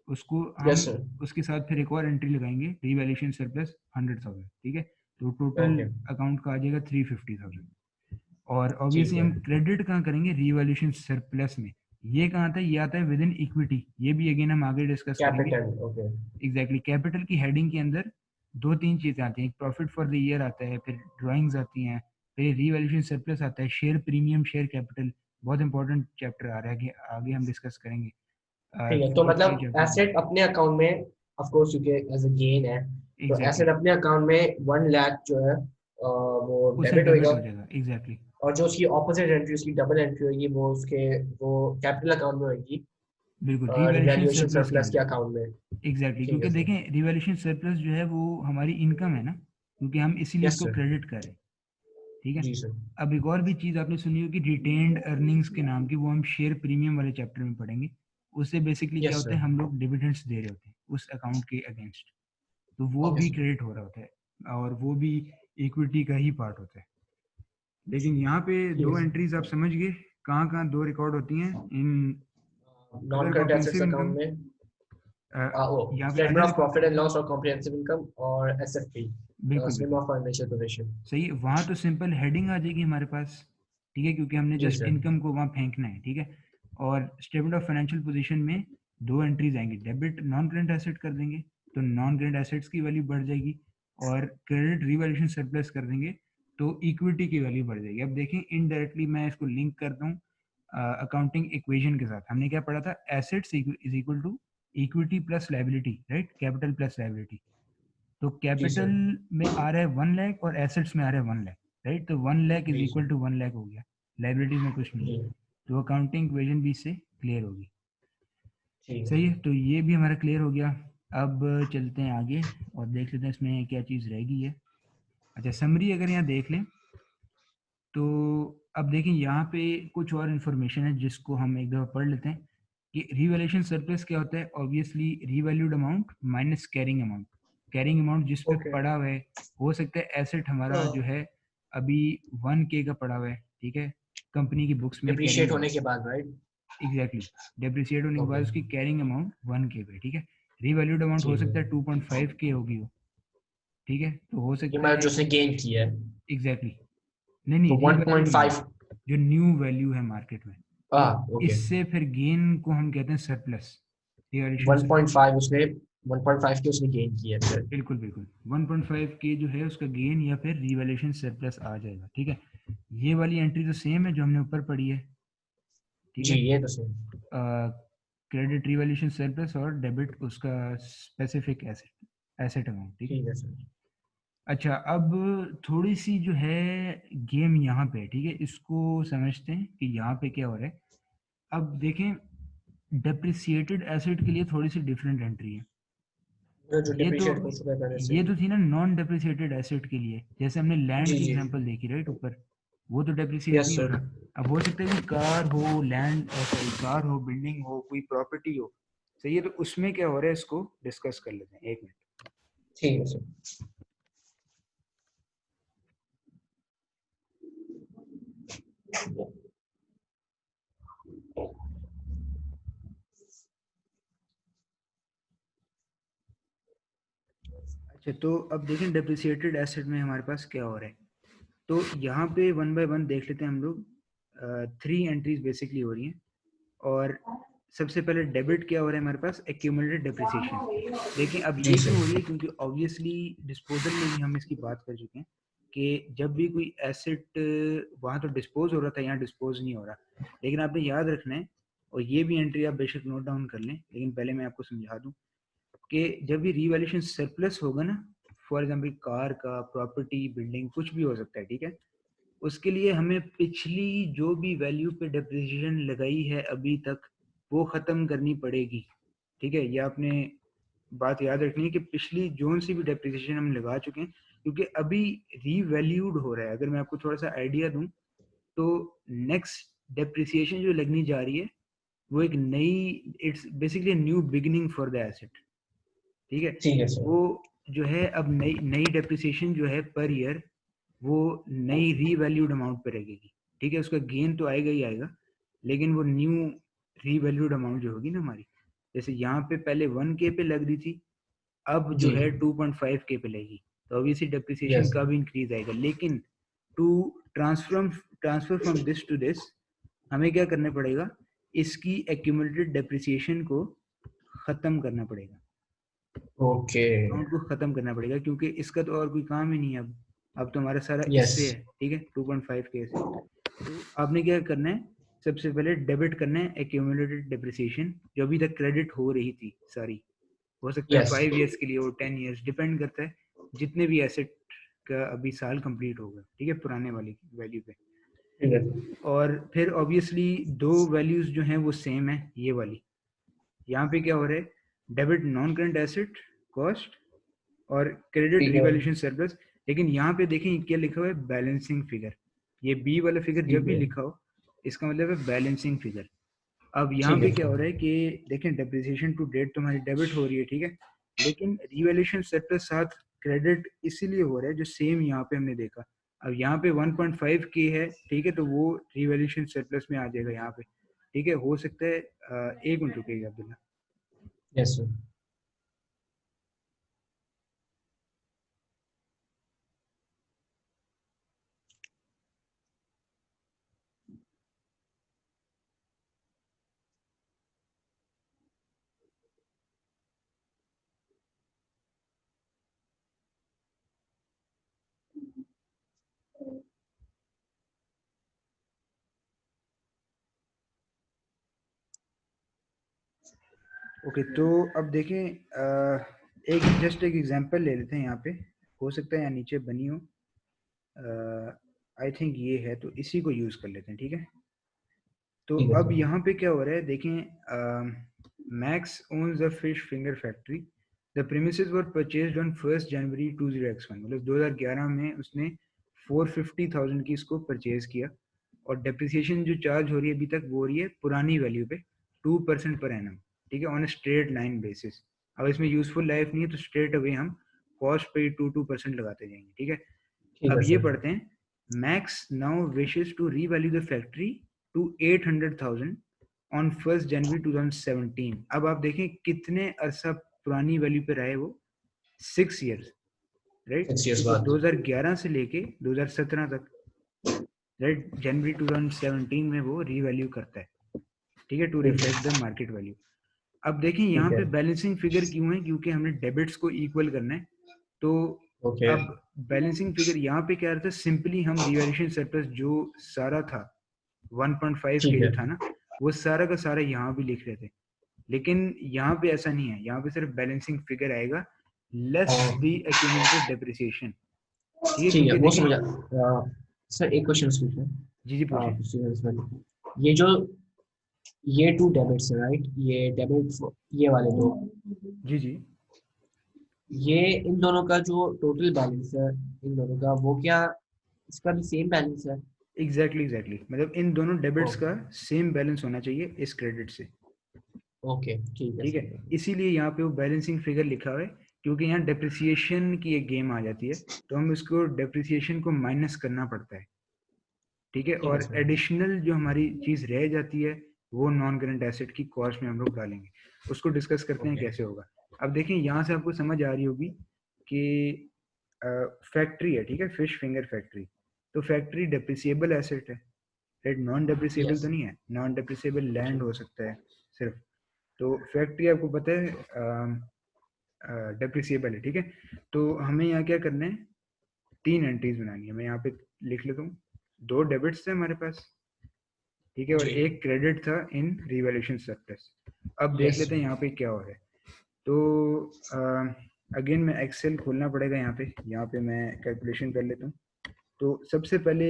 उसको हम यस सर। उसके साथ फिर एक और एंट्री लगाएंगे, रीवैल्यूएशन सरप्लस 100,000। ठीक है, तो टोटल ओके, अकाउंट का आ जाएगा 350,000। और ठीक ऑब्वियसली है। हम क्रेडिट कहाँ करेंगे, रीवैल्यूएशन सरप्लस में। ये कहाँ आता है, ये आता है विद इन इक्विटी, ये भी अगेन हम आगे डिस्कस करेंगे। Capital, okay. एग्जैक्टली, कैपिटल की हेडिंग के अंदर दो तीन चीजें आती हैं, एक प्रॉफिट फॉर द ईयर आता है, फिर ड्राइंग्स आती हैं, फिर रीवैल्यूएशन सरप्लस आता है, शेयर प्रीमियम, शेयर कैपिटल। बहुत इंपॉर्टेंट चैप्टर आ रहा है, आगे आगे हम डिस्कस करेंगे ठीक है, तो फर्स्ट थ्री मतलब चैप्टर्स में। एसेट अपने अकाउंट में, ऑफ कोर्स क्योंकि एज अ गेन है, तो एग्जैक्टली, एसेट अपने अकाउंट में 1 लाख जो है वो उससे डेबिट डेबिट होएगा। हो जाएगा, एग्जैक्टली। और जो उसकी ऑपोजिट एंट्री, उसकी डबल एंट्री होगी, वो कैपिटल अकाउंट में होगी, बिल्कुल, रिवैल्यूएशन रिवैल्यूएशन सरप्लस के सरप्लस के अंदर। अकाउंट में। एग्जैक्टली, ठीक है क्योंकि सर। देखें रिवैल्यूएशन सरप्लस जो है वो हमारी इनकम है ना, क्योंकि हम इसीलिए यस उसको सर। क्रेडिट करें। ठीक है, जी सर। अब एक और भी चीज आपने सुनी होगी रिटेन्ड अर्निंग्स के नाम की, वो हम शेयर प्रीमियम वाले चैप्टर में पढ़ेंगे। उससे बेसिकली क्या यस होता सर। है, हम लोग डिविडेंड्स दे रहे होते हैं उस अकाउंट के अगेंस्ट, तो वो ओके भी सर। क्रेडिट हो रहा होता है, और वो भी इक्विटी का ही पार्ट होता है। लेकिन यहाँ पे ठीक है दो सर। एंट्रीज आप समझ गए कहाँ कहाँ दो रिकॉर्ड होती हैं, in none other current assets comprehensive account income, में वो यहाँ पे statement other, of profit and loss और कॉम्प्रिहेंसिव इनकम और एसएफपी, बिल्कुल स्टेटमेंट बिल्कुल ऑफ फाइनेंशियल पोजीशन। सही है, वहाँ तो सिंपल हेडिंग आ जाएगी हमारे पास। ठीक है, क्योंकि हमने जी जस्ट सर। इनकम को वहाँ फेंकना है। ठीक है, और स्टेटमेंट ऑफ फाइनेंशियल पोजीशन में दो एंट्रीज आएंगी, डेबिट नॉन करेंट एसेट कर देंगे तो नॉन करेंट एसेट्स की वैल्यू बढ़ जाएगी, और क्रेडिट रिवैल्यूएशन सरप्लस कर देंगे तो इक्विटी की वैल्यू बढ़ जाएगी। अब देखें, इनडायरेक्टली मैं इसको लिंक करता हूँ अकाउंटिंग इक्वेशन के साथ। हमने क्या पढ़ा था, assets is equal to equity plus liability, right, capital plus liability. तो जी कैपिटल सर। में आ रहा है 1 लाख और एसेट्स में आ रहा है 1 लाख, राइट, तो 1 लाख इज जी इक्वल सर। टू 1 लाख हो गया, लाइबिलिटीज में कुछ नहीं है। जी। तो अकाउंटिंग इक्वेशन भी इससे क्लियर होगी। ठीक है सही है, सर। तो ये भी हमारा क्लियर हो गया। अब चलते हैं आगे और देख लेते हैं इसमें क्या चीज़ रह गई है। अच्छा, समरी अगर यहाँ देख लें तो अब देखें यहाँ पे कुछ और इन्फॉर्मेशन है जिसको हम एक दफ़ा पढ़ लेते हैं कि रिवैल्यूएशन सरप्लस क्या होता है। Obviously revalued amount minus carrying amount, carrying amount जिस पे ओके। पड़ा हुआ है, हो सकता है एसेट हमारा जो है अभी 1K का पड़ा हुआ है, ठीक है, कंपनी की बुक्स में कैरिंग डिप्रिशिएट होने अमाउंट, के बाद, राइट? एग्जैक्टली, डेप्रिसिएट होने के ओके। बाद उसकी कैरिंग अमाउंट 1K पे। ठीक है, रीवैल्यूड अमाउंट हो ठीक सकता है, है 2.5K होगी वो। ठीक है, तो हो ये सकता मतलब है, जो उसने गेन किया है, एग्जैक्टली, नहीं नहीं, तो रीवैल्यूड अमाउंट 1.5। जो न्यू वैल्यू है मार्केट में, तो ओके। इससे फिर गेन को हम कहते हैं सरप्लस, रिवैल्यूएशन सरप्लस। 1.5 उसने 1.5 के उसने गेन किया है फिर। बिल्कुल बिल्कुल, 1.5 के जो है उसका गेन या फिर रिवैल्यूएशन सरप्लस आ जाएगा। ठीक है, ये वाली एंट्री तो सेम है जो हमने ऊपर पढ़ी है। ठीक जी, है, ये तो सही। क्रेडिट रिवैल्यूएशन सरप्लस और डेबिट उसका स्पेसिफिक एसेट, एसेट अमाउंट। ठीक है, ठीक है सर। अच्छा, अब थोड़ी सी जो है गेम यहाँ पे, ठीक है, इसको समझते हैं कि यहाँ पे क्या हो रहा है। अब देखें, डेप्रिसिएटेड एसेट के लिए थोड़ी सी डिफरेंट एंट्री है। जो ये तो डिप्रिशिएट हो चुका है पहले से। ये तो थी ना नॉन डेप्रिसिएटेड एसेट के लिए, जैसे हमने लैंड जी की जी। एग्जांपल देखी, राइट, ऊपर, वो तो डेप्रिसिएट यस नहीं हो सर। रहा। अब हो सकता है कि कार हो, लैंड, सॉरी, कार हो, बिल्डिंग हो, कोई प्रॉपर्टी हो। सही है, तो उसमें क्या हो रहा है इसको डिस्कस कर लेते हैं, एक मिनट। ठीक है सर। अच्छा, तो अब देखें डेप्रिसिएटेड एसेट में हमारे पास क्या हो रहा है, तो यहाँ पे वन बाय वन देख लेते हैं हम लोग। थ्री एंट्रीज बेसिकली हो रही हैं। और सबसे पहले डेबिट क्या हो रहा है हमारे पास, एक्यूमुलेटेड डेप्रिसिएशन। देखिए अब जी ये क्यों हो रही सर। है, क्योंकि ऑब्वियसली डिस्पोजल में भी हम इसकी बात कर चुके हैं कि जब भी कोई एसेट वहाँ तो डिस्पोज हो रहा था, यहाँ डिस्पोज नहीं हो रहा। लेकिन आपने याद रखना है, और ये भी एंट्री आप बेशक नोट डाउन कर लें, लेकिन पहले मैं आपको समझा दूं कि जब भी रीवैल्यूएशन सरप्लस होगा ना, फॉर एग्जांपल कार का, प्रॉपर्टी, बिल्डिंग, कुछ भी हो सकता है, ठीक है, उसके लिए हमें पिछली जो भी वैल्यू पे डेप्रिसिएशन लगाई है अभी तक, वो ख़त्म करनी पड़ेगी। ठीक है, ये आपने बात याद रखनी है कि पिछली जोन सी भी डेप्रिसिएशन हम लगा चुके हैं, क्योंकि अभी रीवैल्यूड हो रहा है। अगर मैं आपको थोड़ा सा आइडिया दूं, तो नेक्स्ट डेप्रिसिएशन जो लगनी जा रही है वो एक नई, it's basically new beginning for the asset. ठीक है, ठीक है सर। वो जो है अब नई नई डेप्रिसिएशन जो है पर ईयर, वो नई रीवैल्यूड अमाउंट पे रहेगी। ठीक है, उसका गेन तो आएगा ही आएगा, लेकिन वो न्यू रीवैल्यूड अमाउंट जो होगी ना हमारी, जैसे यहाँ पे पहले 1K पे लग रही थी, अब जो जी। है 2.5K पे लगेगी, तो ऑब्वियसली डेप्रिसिएशन यस। का भी इंक्रीज आएगा। लेकिन to transfer from this to this, हमें क्या करना पड़ेगा, इसकी एक्यूमुलेटेड डेप्रिसिएशन को खत्म करना पड़ेगा, ओके। अमाउंट को खत्म करना पड़ेगा, क्योंकि इसका तो और कोई काम ही नहीं है अब तो हमारा सारा यस। इससे है। ठीक है, 2.5K से। तो आपने क्या करना है, सबसे पहले डेबिट करना है एक्यूमुलेटेड डेप्रिसिएशन जो अभी तक क्रेडिट हो रही थी सारी। हो सकता है यस। 5 ईयर्स के लिए और 10 ईयर्स, डिपेंड करता है जितने भी एसेट का अभी साल कंप्लीट होगा। ठीक है, पुराने वाली वैल्यू पे। ठीक है। और फिर ऑब्वियसली दो वैल्यूज जो हैं वो सेम है, ये वाली। यहाँ पे क्या हो रहा है, debit non current asset cost और क्रेडिट ठीक है। Revaluation surplus. लेकिन यहाँ पे देखें क्या लिखा हुआ है, बैलेंसिंग फिगर। ये बी वाला फिगर जब ठीक भी है। लिखा हो, इसका मतलब है बैलेंसिंग फिगर। अब यहाँ ठीक पे है क्या हो सर। रहा है कि देखें, डेप्रिसिएशन टू डेट तुम्हारी डेबिट हो रही है, ठीक है, लेकिन रिवैल्यूएशन सरप्लस साथ क्रेडिट इसीलिए हो रहा है, जो सेम यहाँ पे हमने देखा। अब यहाँ पे 1.5K है, ठीक है, तो वो रिवैल्यूएशन सरप्लस में आ जाएगा यहाँ पे। ठीक है, हो सकता है एक मिनट रुकेगा अब्दुल्ला। Yes sir. ओके, तो अब देखें, एक जस्ट एक एग्जांपल ले लेते हैं यहाँ पे। हो सकता है यहाँ नीचे बनी हो, आई थिंक ये है, तो इसी को यूज़ कर लेते हैं। ठीक है, तो ठीक है अब सर। यहाँ पे क्या हो रहा है देखें, max owns the fish finger factory, the premises were purchased on 1 January 20x1, मतलब 2011 में उसने 450,000 की इसको परचेज किया। और डेप्रिसिएशन जो चार्ज हो रही है अभी तक, वो हो रही है पुरानी वैल्यू पे 2% पर एनम। ठीक है, on a straight line basis. अब इसमें यूजफुल लाइफ नहीं है, तो स्ट्रेट अवे हम कॉस्ट पे 2% लगाते जाएंगे। ठीक है, ठीक अब है ये सर। पढ़ते हैं, Max now wishes to revalue the factory to 800,000 on 1 January 2017। अब आप देखें कितने अरसा पुरानी वैल्यू पे रहा है वो, 6 ईयर्स, राइट। 6 इयर्स ठीक है, बाद। 2011 से लेके 2017 तक, राइट, जनवरी 2017 में वो रीवैल्यू करता है। ठीक है, टू ठीक रिफ्लेक्ट द है। Market value. अब देखें यहाँ ठीक है। पे बैलेंसिंग फिगर क्यों है, क्योंकि हमने डेबिट्स को इक्वल करना है। तो ओके। अब बैलेंसिंग फिगर यहाँ पे क्या रहता है, सिंपली हम रिवैल्यूएशन सरप्लस जो सारा था 1.5 के ठीक जो है। था ना, वो सारा का सारा यहाँ भी लिख रहे थे। लेकिन यहाँ पे ऐसा नहीं है, यहाँ पे सिर्फ बैलेंसिंग फिगर आएगा लेस और द एक्यूमुलेटेड डेप्रिसिएशन। ठीक है, ठीक है, क्योंकि वो देखें, समझा। सर एक क्वेश्चन पूछना जी जी पूछें। ये जो ये टू डेबिट्स है राइट, ये डेबिट ये वाले दो, जी जी, ये इन दोनों का जो टोटल बैलेंस है इन दोनों का, वो क्या इसका भी सेम बैलेंस है? एग्जैक्टली मतलब इन दोनों डेबिट्स ओके। का सेम बैलेंस होना चाहिए इस क्रेडिट से। ओके ठीक है ठीक है, सर। इसीलिए यहाँ पे वो बैलेंसिंग फिगर लिखा हुआ है, क्योंकि यहाँ डेप्रिसिएशन की एक गेम आ जाती है, तो हम इसको डेप्रिसिएशन को माइनस करना पड़ता है। ठीक है, ठीक है और सर। एडिशनल जो हमारी चीज़ रह जाती है, वो नॉन करंट एसेट की कॉस्ट में हम लोग डालेंगे। उसको डिस्कस करते हैं ओके। कैसे होगा। अब देखें, यहाँ से आपको समझ आ रही होगी कि फैक्ट्री है, ठीक है, फिश फिंगर फैक्ट्री, तो फैक्ट्री डेप्रिसिएबल एसेट है। राइट, नॉन डेप्रिसिएबल तो नहीं है, नॉन डेप्रिसिएबल लैंड हो सकता है सिर्फ, तो फैक्ट्री आपको पता है डेप्रिसिएबल है, ठीक है। तो हमें यहाँ क्या करना है, 3 एंट्रीज बनानी है। मैं यहाँ पे लिख लेता हूँ, 2 डेबिट्स थे हमारे पास, ठीक है, और एक क्रेडिट था इन रिवैल्यूएशन सरप्लस। अब देख लेते हैं यहाँ पे क्या हो रहा है। तो अगेन मैं एक्सेल खोलना पड़ेगा यहाँ पे मैं कैलकुलेशन कर लेता हूँ। तो सबसे पहले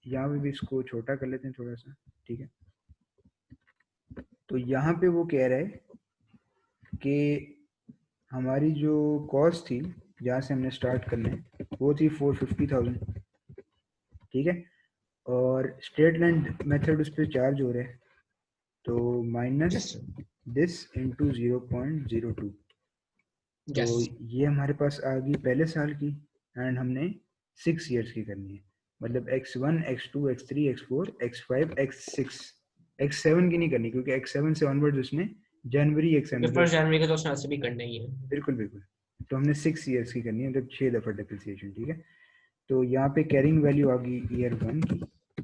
यहाँ पे भी इसको छोटा कर लेते हैं थोड़ा सा, ठीक है। तो यहाँ पे वो कह रहा है कि हमारी जो कॉस्ट थी जहाँ से हमने स्टार्ट करना है वो थी 450,000, ठीक है, और स्ट्रेट लाइन मेथड उस पर चार्ज हो रहा है, तो माइनस दिस इंटू 0.02। तो ये हमारे पास आ गई पहले साल की, एंड हमने 6 ईयर्स की करनी है, मतलब x1 x2 x3 x4 x5 x6, x7 की नहीं करनी, क्योंकि x7 से ऑनवर्ड्स उसने जनवरी फर्स्ट जनवरी का तो उसने ऐसे भी करना ही है। बिल्कुल बिल्कुल। तो हमने 6 ईयर्स की करनी है, मतलब 6 दफ़ा डिप्रिसिएशन, ठीक है। तो यहाँ पे कैरिंग वैल्यू आ गई ईयर 1 की,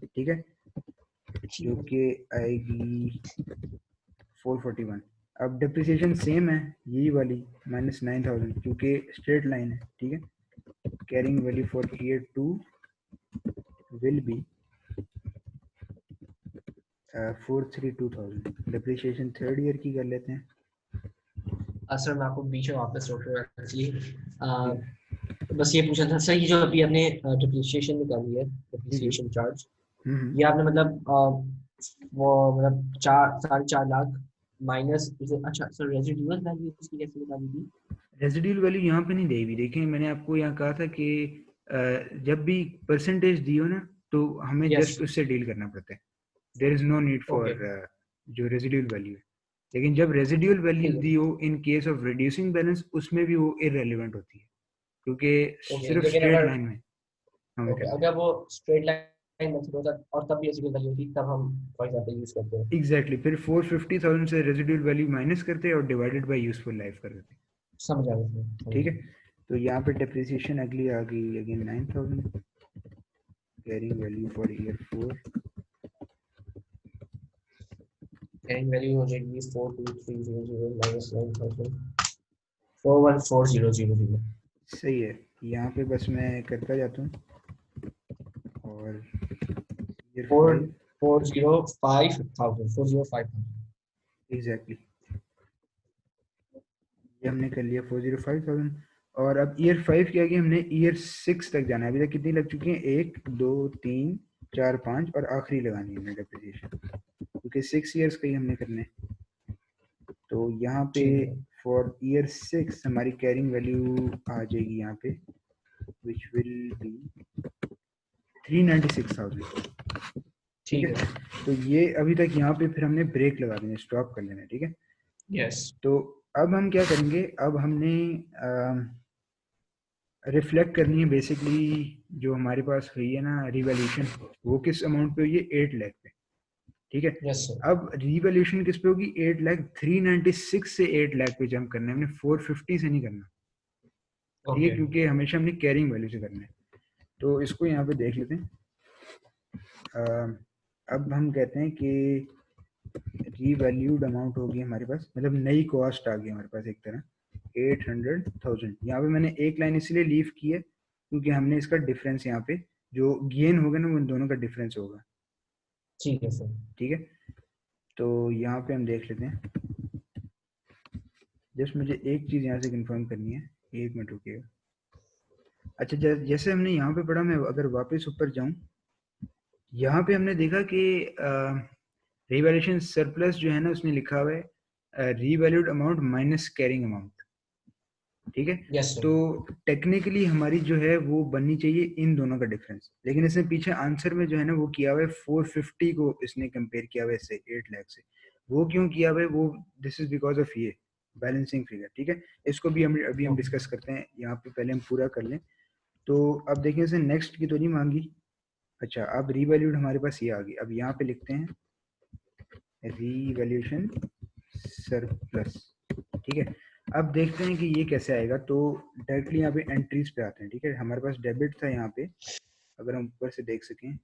ठीक है, जो कि आएगी 441। अब डिप्रिसिएशन सेम है यही वाली, -9,000, क्योंकि स्ट्रेट लाइन है, ठीक है। Carrying value for year 2 will be 432,000। Depreciation third year की कर लेते हैं। सर मैं आपको बीच में वापस रोक रहा हूँ एक्चुअली, बस ये पूछना था सर, ये जो अभी आपने डिप्रिसिएशन निकाली है, डिप्रिसिएशन चार्ज, ये आपने मतलब वो मतलब 4.5 लाख माइनस, अच्छा सर रेजिडुअल वैल्यू इसकी कैसे निकाली थी? रेजिडुअल वैल्यू यहाँ पे नहीं दी हुई, देखें मैंने आपको यहाँ कहा था कि जब भी परसेंटेज दी हो ना, तो हमें जस्ट उससे डील करना पड़ता है, there is no need for जो रेजिडुअल वैल्यू है। लेकिन जब रेजिडुअल वैल्यू दी हो in case of reducing balance, उसमें भी वो इररेलेवेंट होती है, क्योंकि सिर्फ स्ट्रेट लाइन में हमें करना है। अगर वो स्ट्रेट लाइन मेथड होता और तब भी रेजिडुअल वैल्यू थी, तब हम फॉर एग्जांपल यूज करते हैं एग्जैक्टली, फिर 450,000 से रेजिडुअल वैल्यू माइनस करते हैं और डिवाइडेड बाय यूजफुल लाइफ कर देते हैं, समझ आ गया, ठीक है। तो यहाँ पे डिप्रिसिएशन अगली आ गई again 9,000, carrying value for year 4, carrying value हो जाएगी 42300 माइनस 9000 414,000। सही है। यहाँ पे बस मैं करता जाता हूँ, और ईयर 5 405,000 एग्जैक्टली, ये हमने कर लिया 405,000। और अब ईयर 5 के आगे हमने ईयर 6 तक जाना है। अभी तक कितनी लग चुकी हैं, 1 2 3 4 5, और आखिरी लगानी है हमने डिप्रिसिएशन, क्योंकि 6 ईयर्स का ही हमने करने। तो यहाँ पे फॉर ईयर 6 हमारी कैरिंग वैल्यू आ जाएगी यहाँ पे, विच विल बी 396,000, ठीक है। तो ये अभी तक यहाँ पे फिर हमने ब्रेक लगा देना, स्टॉप कर लेना, ठीक है। यस। तो अब हम क्या करेंगे, अब हमने रिफ्लेक्ट करनी है बेसिकली जो हमारे पास हुई है ना रिवैल्यूएशन, वो किस अमाउंट पे हुई है, 8 लाख पे, ठीक है। Yes sir. अब रिवैल्यूएशन किस पे होगी, 8 लाख, 396 से 8 लाख पे जंप करना है हमने, 450 से नहीं करना, ठीक है, क्योंकि हमेशा हमने कैरिंग वैल्यू से करना है। तो इसको यहाँ पे देख लेते हैं। अब हम कहते हैं कि रीवैल्यूड अमाउंट होगी हमारे पास, मतलब नई कॉस्ट आ गई हमारे पास एक तरह, 800,000। यहाँ पे मैंने एक लाइन इसलिए लीव की है क्योंकि हमने इसका डिफरेंस यहाँ पे जो गेन होगा ना, वो इन दोनों का डिफरेंस होगा, ठीक है सर, ठीक है। तो यहाँ पे हम देख लेते हैं, जस्ट मुझे एक चीज़ यहाँ से कंफर्म करनी है, 1 मिनट रुकिएगा। अच्छा, जैसे हमने यहाँ पे पढ़ा, मैं अगर वापस ऊपर जाऊँ, यहाँ पे हमने देखा कि रिवैल्यूएशन सरप्लस जो है ना, उसमें लिखा हुआ है revalued amount minus carrying amount, ठीक है। तो टेक्निकली हमारी जो है वो बननी चाहिए इन दोनों का डिफरेंस, लेकिन इसने पीछे आंसर में जो है ना वो किया हुआ है 450 को इसने कंपेयर किया हुआ है इससे 8 लाख से। वो क्यों किया हुआ है, वो दिस इज बिकॉज ऑफ ये बैलेंसिंग फिगर, ठीक है। इसको भी हम अभी डिस्कस करते हैं, यहाँ पे पहले हम पूरा कर लें। तो अब देखिए, इसे नेक्स्ट की तो नहीं मांगी। अच्छा, अब रीवैल्यूड हमारे पास ये आ गई। अब यहाँ पे लिखते हैं रीवैल्यूएशन सरप्लस, ठीक है। अब देखते हैं कि ये कैसे आएगा। तो डायरेक्टली यहाँ पे एंट्रीज पे आते हैं, ठीक है। हमारे पास डेबिट था यहाँ पे, अगर हम ऊपर से देख सकें,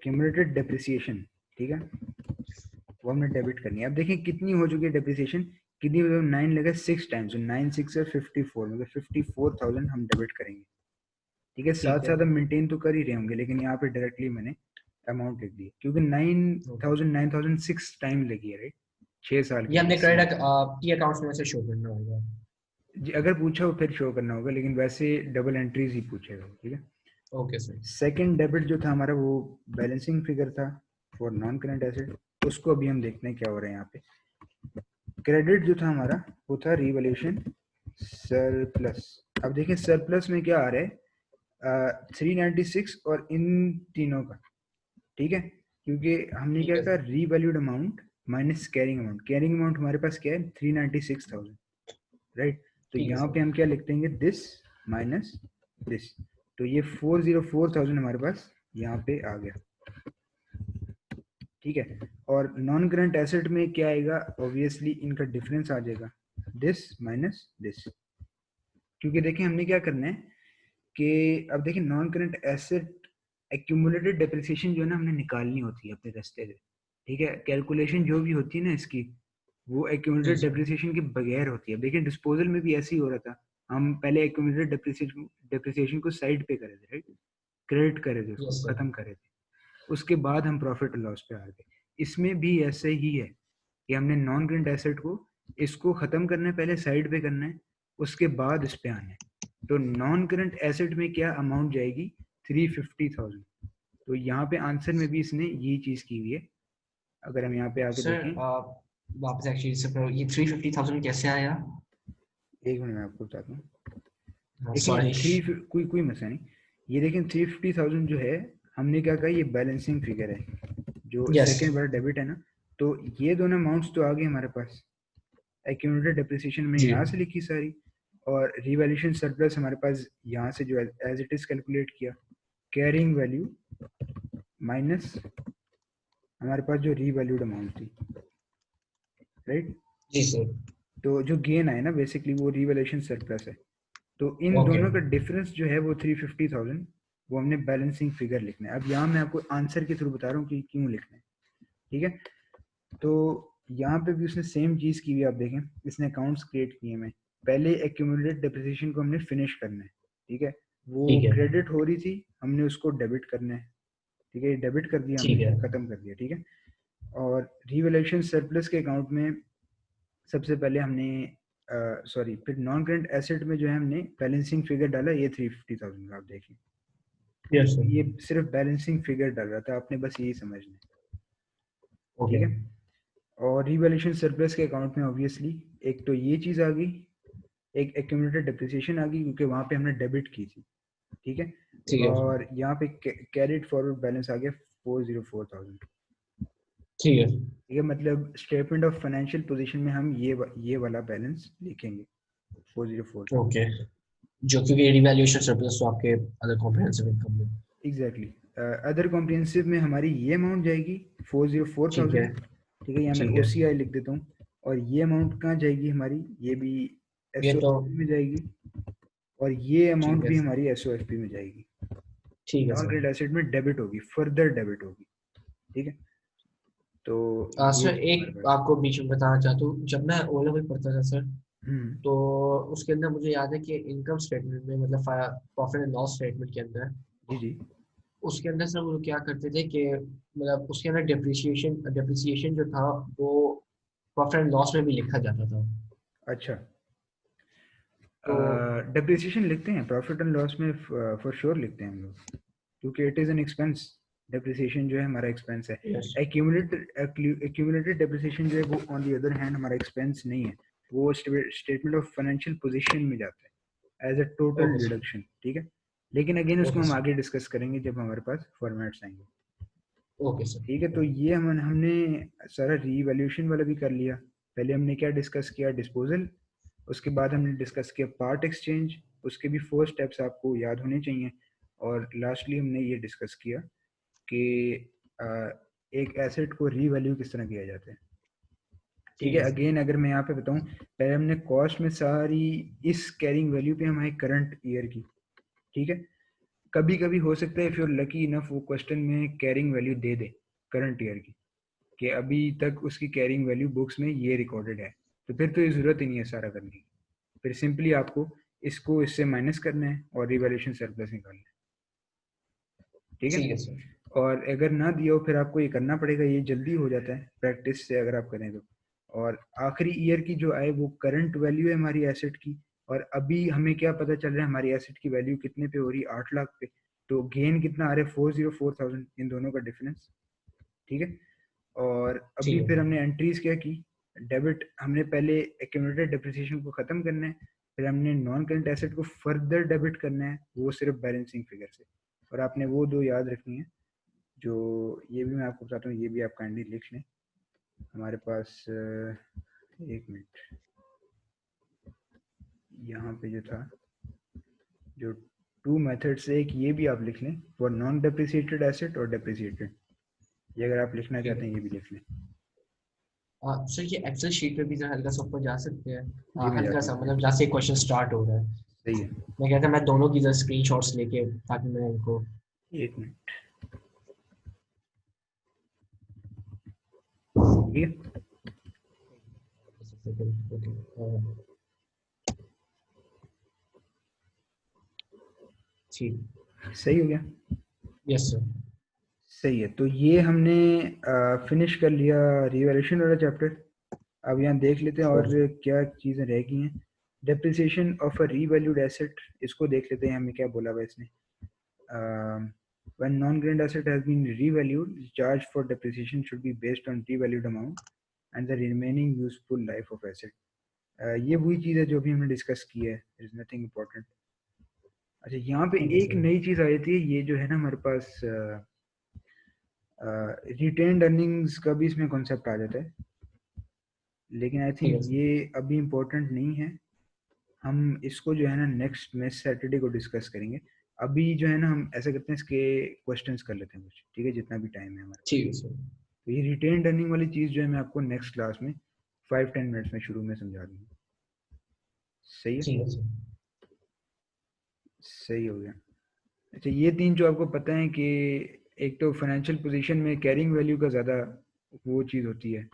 एक्यूमुलेटेड डेप्रिसिएशन, ठीक है, वो हमने डेबिट करनी है। अब देखिए कितनी हो चुकी है डेप्रिसिएशन, कितनी, मतलब 9 लगा 6 टाइम्स, 9 6 है 54, मतलब 54,000 हम डेबिट करेंगे, ठीक है। ठीक साथ है। साथ हम मेंटेन तो कर ही रहे होंगे, लेकिन यहाँ पे डायरेक्टली मैंने अमाउंट लिख दी क्योंकि 9,000 6 टाइम लगी है, राइट, 6 साल के ये लिए हमने सेम। क्रेडिट की अकाउंट्स में से शो करना होगा। अगर पूछा हो फिर शो करना होगा, लेकिन वैसे डबल एंट्रीज ही पूछेगा, ठीक है। Okay sir. सेकंड डेबिट जो था हमारा वो बैलेंसिंग फिगर था फॉर नॉन करंट एसेट, उसको अभी हम देखते हैं क्या हो रहा है यहाँ पे। क्रेडिट जो था हमारा वो था रिवैल्यूएशन सरप्लस। अब देखिए सरप्लस में क्या आ रहा है, 396 और इन तीनों का, ठीक है, क्योंकि हमने ठीक क्या है कहा, sir. Revalued amount minus carrying amount. Carrying amount हमारे पास क्या है, 396,000, राइट। तो ठीक है यहाँ सर। पे हम क्या लिख देंगे, दिस माइनस दिस, तो ये 404,000 हमारे पास यहाँ पे आ गया, ठीक है। और नॉन करंट एसेट में क्या आएगा, ऑब्वियसली इनका डिफरेंस आ जाएगा, दिस माइनस दिस, क्योंकि देखिए हमने क्या करना है कि अब देखिए non current asset accumulated depreciation जो है ना हमने निकालनी होती है अपने रास्ते से, ठीक है। कैलकुलेशन जो भी होती है ना इसकी, वो जी एक्यूमुलेटेड सर। डेप्रिसिएशन के बगैर होती है। देखिए डिस्पोजल में भी ऐसे ही हो रहा था, हम पहले एक्यूमुलेटेड डेप्रिसिएशन को साइड पे करे थे, राइट, क्रेडिट करे थे, उसको यस सर। खत्म करे थे, उसके बाद हम प्रॉफिट और लॉस पे आ गए। इसमें भी ऐसे ही है कि हमने नॉन करंट एसेट को, इसको खत्म करना है, पहले साइड पे करना है, उसके बाद इस पे आना है। तो नॉन करंट एसेट में क्या अमाउंट जाएगी, 350,000। तो यहाँ पे आंसर में भी इसने यही चीज की हुई है। अगर हम यहाँ पे आके सर देखें, वापस एक्चुअली सर ये 350,000 कैसे आया? एक मिनट में आपको बताता हूँ। हाँ देखें सॉरी। थ्री, कोई कोई मसला नहीं, ये देखें 350,000 जो है, हमने क्या कहा, ये बैलेंसिंग फिगर है, जो यस। सेकंड वाला डेबिट है ना। तो ये दोनों अमाउंट्स तो आ गए हमारे पास, एक्यूमुलेटेड डेप्रिसिएशन में जी। यहाँ से लिखी सारी, और रिवैल्यूएशन सरप्लस हमारे पास यहाँ से जो एज इट इज कैलकुलेट किया, कैरिंग वैल्यू माइनस हमारे पास जो रीवैल्यूड अमाउंट थी, राइट। जी सर। तो जो गेन आए ना बेसिकली वो रिवैल्यूएशन सरप्लस है। तो इन ओके। दोनों का डिफरेंस जो है वो 350,000, वो हमने बैलेंसिंग फिगर लिखना है। अब यहाँ मैं आपको आंसर के थ्रू बता रहा हूँ कि क्यों लिखना है, ठीक है। तो यहाँ पे भी उसने सेम चीज की हुई, आप देखें इसने अकाउंट्स क्रिएट किए हैं। पहले एक्यूमुलेटेड डेप्रिसिएशन को हमने फिनिश करना है, ठीक है, वो ठीक है। क्रेडिट हो रही थी, हमने उसको डेबिट करना है, ठीक है, डेबिट कर दिया हमने, ठीक है। खत्म कर दिया, ठीक है। और रिवैल्यूएशन सरप्लस के अकाउंट में सबसे पहले हमने, सॉरी, फिर नॉन करंट एसेट में जो है हमने बैलेंसिंग फिगर डाला, ये 350,000 का, आप देखिए। यस तो सर। ये सिर्फ बैलेंसिंग फिगर डाल रहा था, आपने बस यही समझना है, ओके। ठीक है। और रिवैल्यूएशन सरप्लस के अकाउंट में ऑब्वियसली एक तो ये चीज आ गई, एक एक्यूमुलेटेड डेप्रिसिएशन आ गई क्योंकि वहां पे हमने डेबिट की थी, ठीक है। ठीक है। और यहाँ पे कैरिड फॉरवर्ड बैलेंस आ गया 404,000, ठीक है। ठीक है। मतलब स्टेटमेंट ऑफ फाइनेंशियल पोजीशन में हम ये वाला बैलेंस लिखेंगे, 404,000, ओके। जो क्योंकि रिवैल्यूएशन सरप्लस तो आपके अदर कॉम्प्रिहेंसिव इनकम में। एग्जैक्टली। अदर कॉम्प्रिहेंसिव में हमारी ये अमाउंट जाएगी ठीक है। 404,000, ठीक है, यहाँ मैं ठीक है। ओसीआई लिख देता हूँ। और ये अमाउंट कहाँ जाएगी हमारी, ये भी ये तो एसओएफपी में जाएगी, और ये ठीक अमाउंट है। भी हमारी एसओएफपी में जाएगी, ठीक है नॉन सर। क्रेडिट एसेट में डेबिट होगी, फर्दर डेबिट होगी, ठीक है। तो ये सर था हमारे एक पास। आपको बीच में बताना चाहता हूँ, जब मैं ओ लेवल पढ़ता था सर, हम्म। तो उसके अंदर मुझे याद है कि इनकम स्टेटमेंट में मतलब प्रॉफिट एंड लॉस स्टेटमेंट के अंदर, जी जी। उसके अंदर सर वो लोग क्या करते थे कि मतलब उसके अंदर डिप्रिसिएशन डिप्रिसिएशन जो था वो प्रॉफिट एंड लॉस में भी लिखा जाता था। अच्छा, तो डेप्रिसिएशन लिखते हैं प्रॉफिट एंड लॉस में, फॉर श्योर लिखते हैं हम लोग, क्योंकि it is an expense. Depreciation जो है हमारा एक्सपेंस है। यस। एक्यूमुलेटेड डेप्रिसिएशन जो है वो ऑन दी अदर हैंड हमारा एक्सपेंस नहीं है, वो स्टेटमेंट ऑफ फाइनेंशियल पोजीशन में जाता है as a total okay sir. Deduction, ठीक है। लेकिन अगेन उसको ओके हम सर। आगे डिस्कस करेंगे जब हमारे पास फॉर्मेट्स आएंगे, ओके सर। ठीक है। तो ये हमने सारा रीवैल्यूएशन वाला भी कर लिया। पहले हमने क्या डिस्कस किया, डिस्पोजल, उसके बाद हमने डिस्कस किया पार्ट एक्सचेंज, उसके भी 4 स्टेप्स आपको याद होने चाहिए। और लास्टली हमने ये डिस्कस किया कि अ, एक एसेट को रीवैल्यू किस तरह किया जाता है, ठीक ठीक है। है सर। अगेन अगर मैं यहाँ पे बताऊँ, पहले हमने कॉस्ट में सारी इस कैरिंग वैल्यू पे हमारे करंट ईयर की, ठीक है, कभी कभी हो सकता है इफ यू लकी इनफ वो क्वेश्चन में कैरिंग वैल्यू दे दे करंट ईयर की, कि अभी तक उसकी कैरिंग वैल्यू बुक्स में ये रिकॉर्डेड है, तो फिर तो ये ज़रूरत ही नहीं है सारा करने की। फिर सिंपली आपको इसको इससे माइनस करना है और रिवैल्यूएशन सरप्लस निकालना है। ठीक ठीक है है। सर। और अगर ना दिया हो फिर आपको ये करना पड़ेगा, ये जल्दी हो जाता है प्रैक्टिस से अगर आप करें तो। और आखिरी ईयर की जो आए वो करंट वैल्यू है हमारी एसेट की, और अभी हमें क्या पता चल रहा है हमारी एसेट की वैल्यू कितने पे हो रही है, 8 लाख पे। तो गेन कितना आ रहा है, 404,000, इन दोनों का डिफरेंस। ठीक है। और ठीक अभी है फिर सर। हमने एंट्रीज क्या की, डेबिट हमने पहले एक्यूमुलेटेड डिप्रिसिएशन को खत्म करना है, फिर हमने नॉन करंट एसेट को फर्दर डेबिट करना है, वो सिर्फ बैलेंसिंग फिगर से। और आपने वो दो याद रखनी है, जो ये भी मैं आपको बताता हूँ, ये भी आप काइंडली लिख लें। हमारे पास एक मिनट, यहाँ पे जो था, जो टू मेथड से, एक ये भी आप लिख लें फॉर नॉन डेप्रिसिएटेड एसेट और डेप्रिसिएटेड, ये अगर आप लिखना ठीक चाहते है। हैं ये भी लिख लें। सर ये एक्सेल शीट पे भी जरा हल्का सा ऊपर जा सकते हैं? जी मैं हल्का जाता सा, हूँ, मतलब जहाँ से क्वेश्चन स्टार्ट हो रहा है। सही है, मैं कहता मैं दोनों की जरा स्क्रीनशॉट्स लेके, ताकि मैं इनको। एक मिनट। ये ठीक। सही हो गया। Yes sir. सही है, तो ये हमने फिनिश कर लिया रिवैल्यूएशन वाला चैप्टर। अब यहाँ देख लेते हैं और क्या चीज़ें रह गई हैं। Depreciation of a revalued asset, इसको देख लेते हैं हमें क्या बोला हुआ है इसने। When non-current asset has been revalued, the charge for depreciation should be based on revalued amount and the remaining useful life of asset. ये वही चीज़ है जो भी हमने डिस्कस की है, there is nothing important. अच्छा, यहाँ पे ठीक है एक सर। नई चीज़ आई थी, ये जो है ना हमारे पास रिटेन्ड अर्निंग्स का भी इसमें कॉन्सेप्ट आ जाता है, लेकिन आई ठीक थिंक है सर। ये अभी इम्पोर्टेंट नहीं है। हम इसको जो है ना नेक्स्ट सैटरडे को डिस्कस करेंगे। अभी जो है ना हम ऐसा करते हैं, इसके क्वेश्चंस कर लेते हैं कुछ, ठीक है, जितना भी टाइम है हमारे पास। ठीक है सर। तो ये रिटेन अर्निंग वाली चीज़ जो है मैं आपको नेक्स्ट क्लास में 5-10 मिनट्स में शुरू में समझा दूंगा। सही है। ठीक है सर। सही हो गया। अच्छा, ये तीन जो आपको पता है कि एक तो फाइनेंशियल पोजीशन में कैरिंग वैल्यू का ज़्यादा वो चीज़ होती है,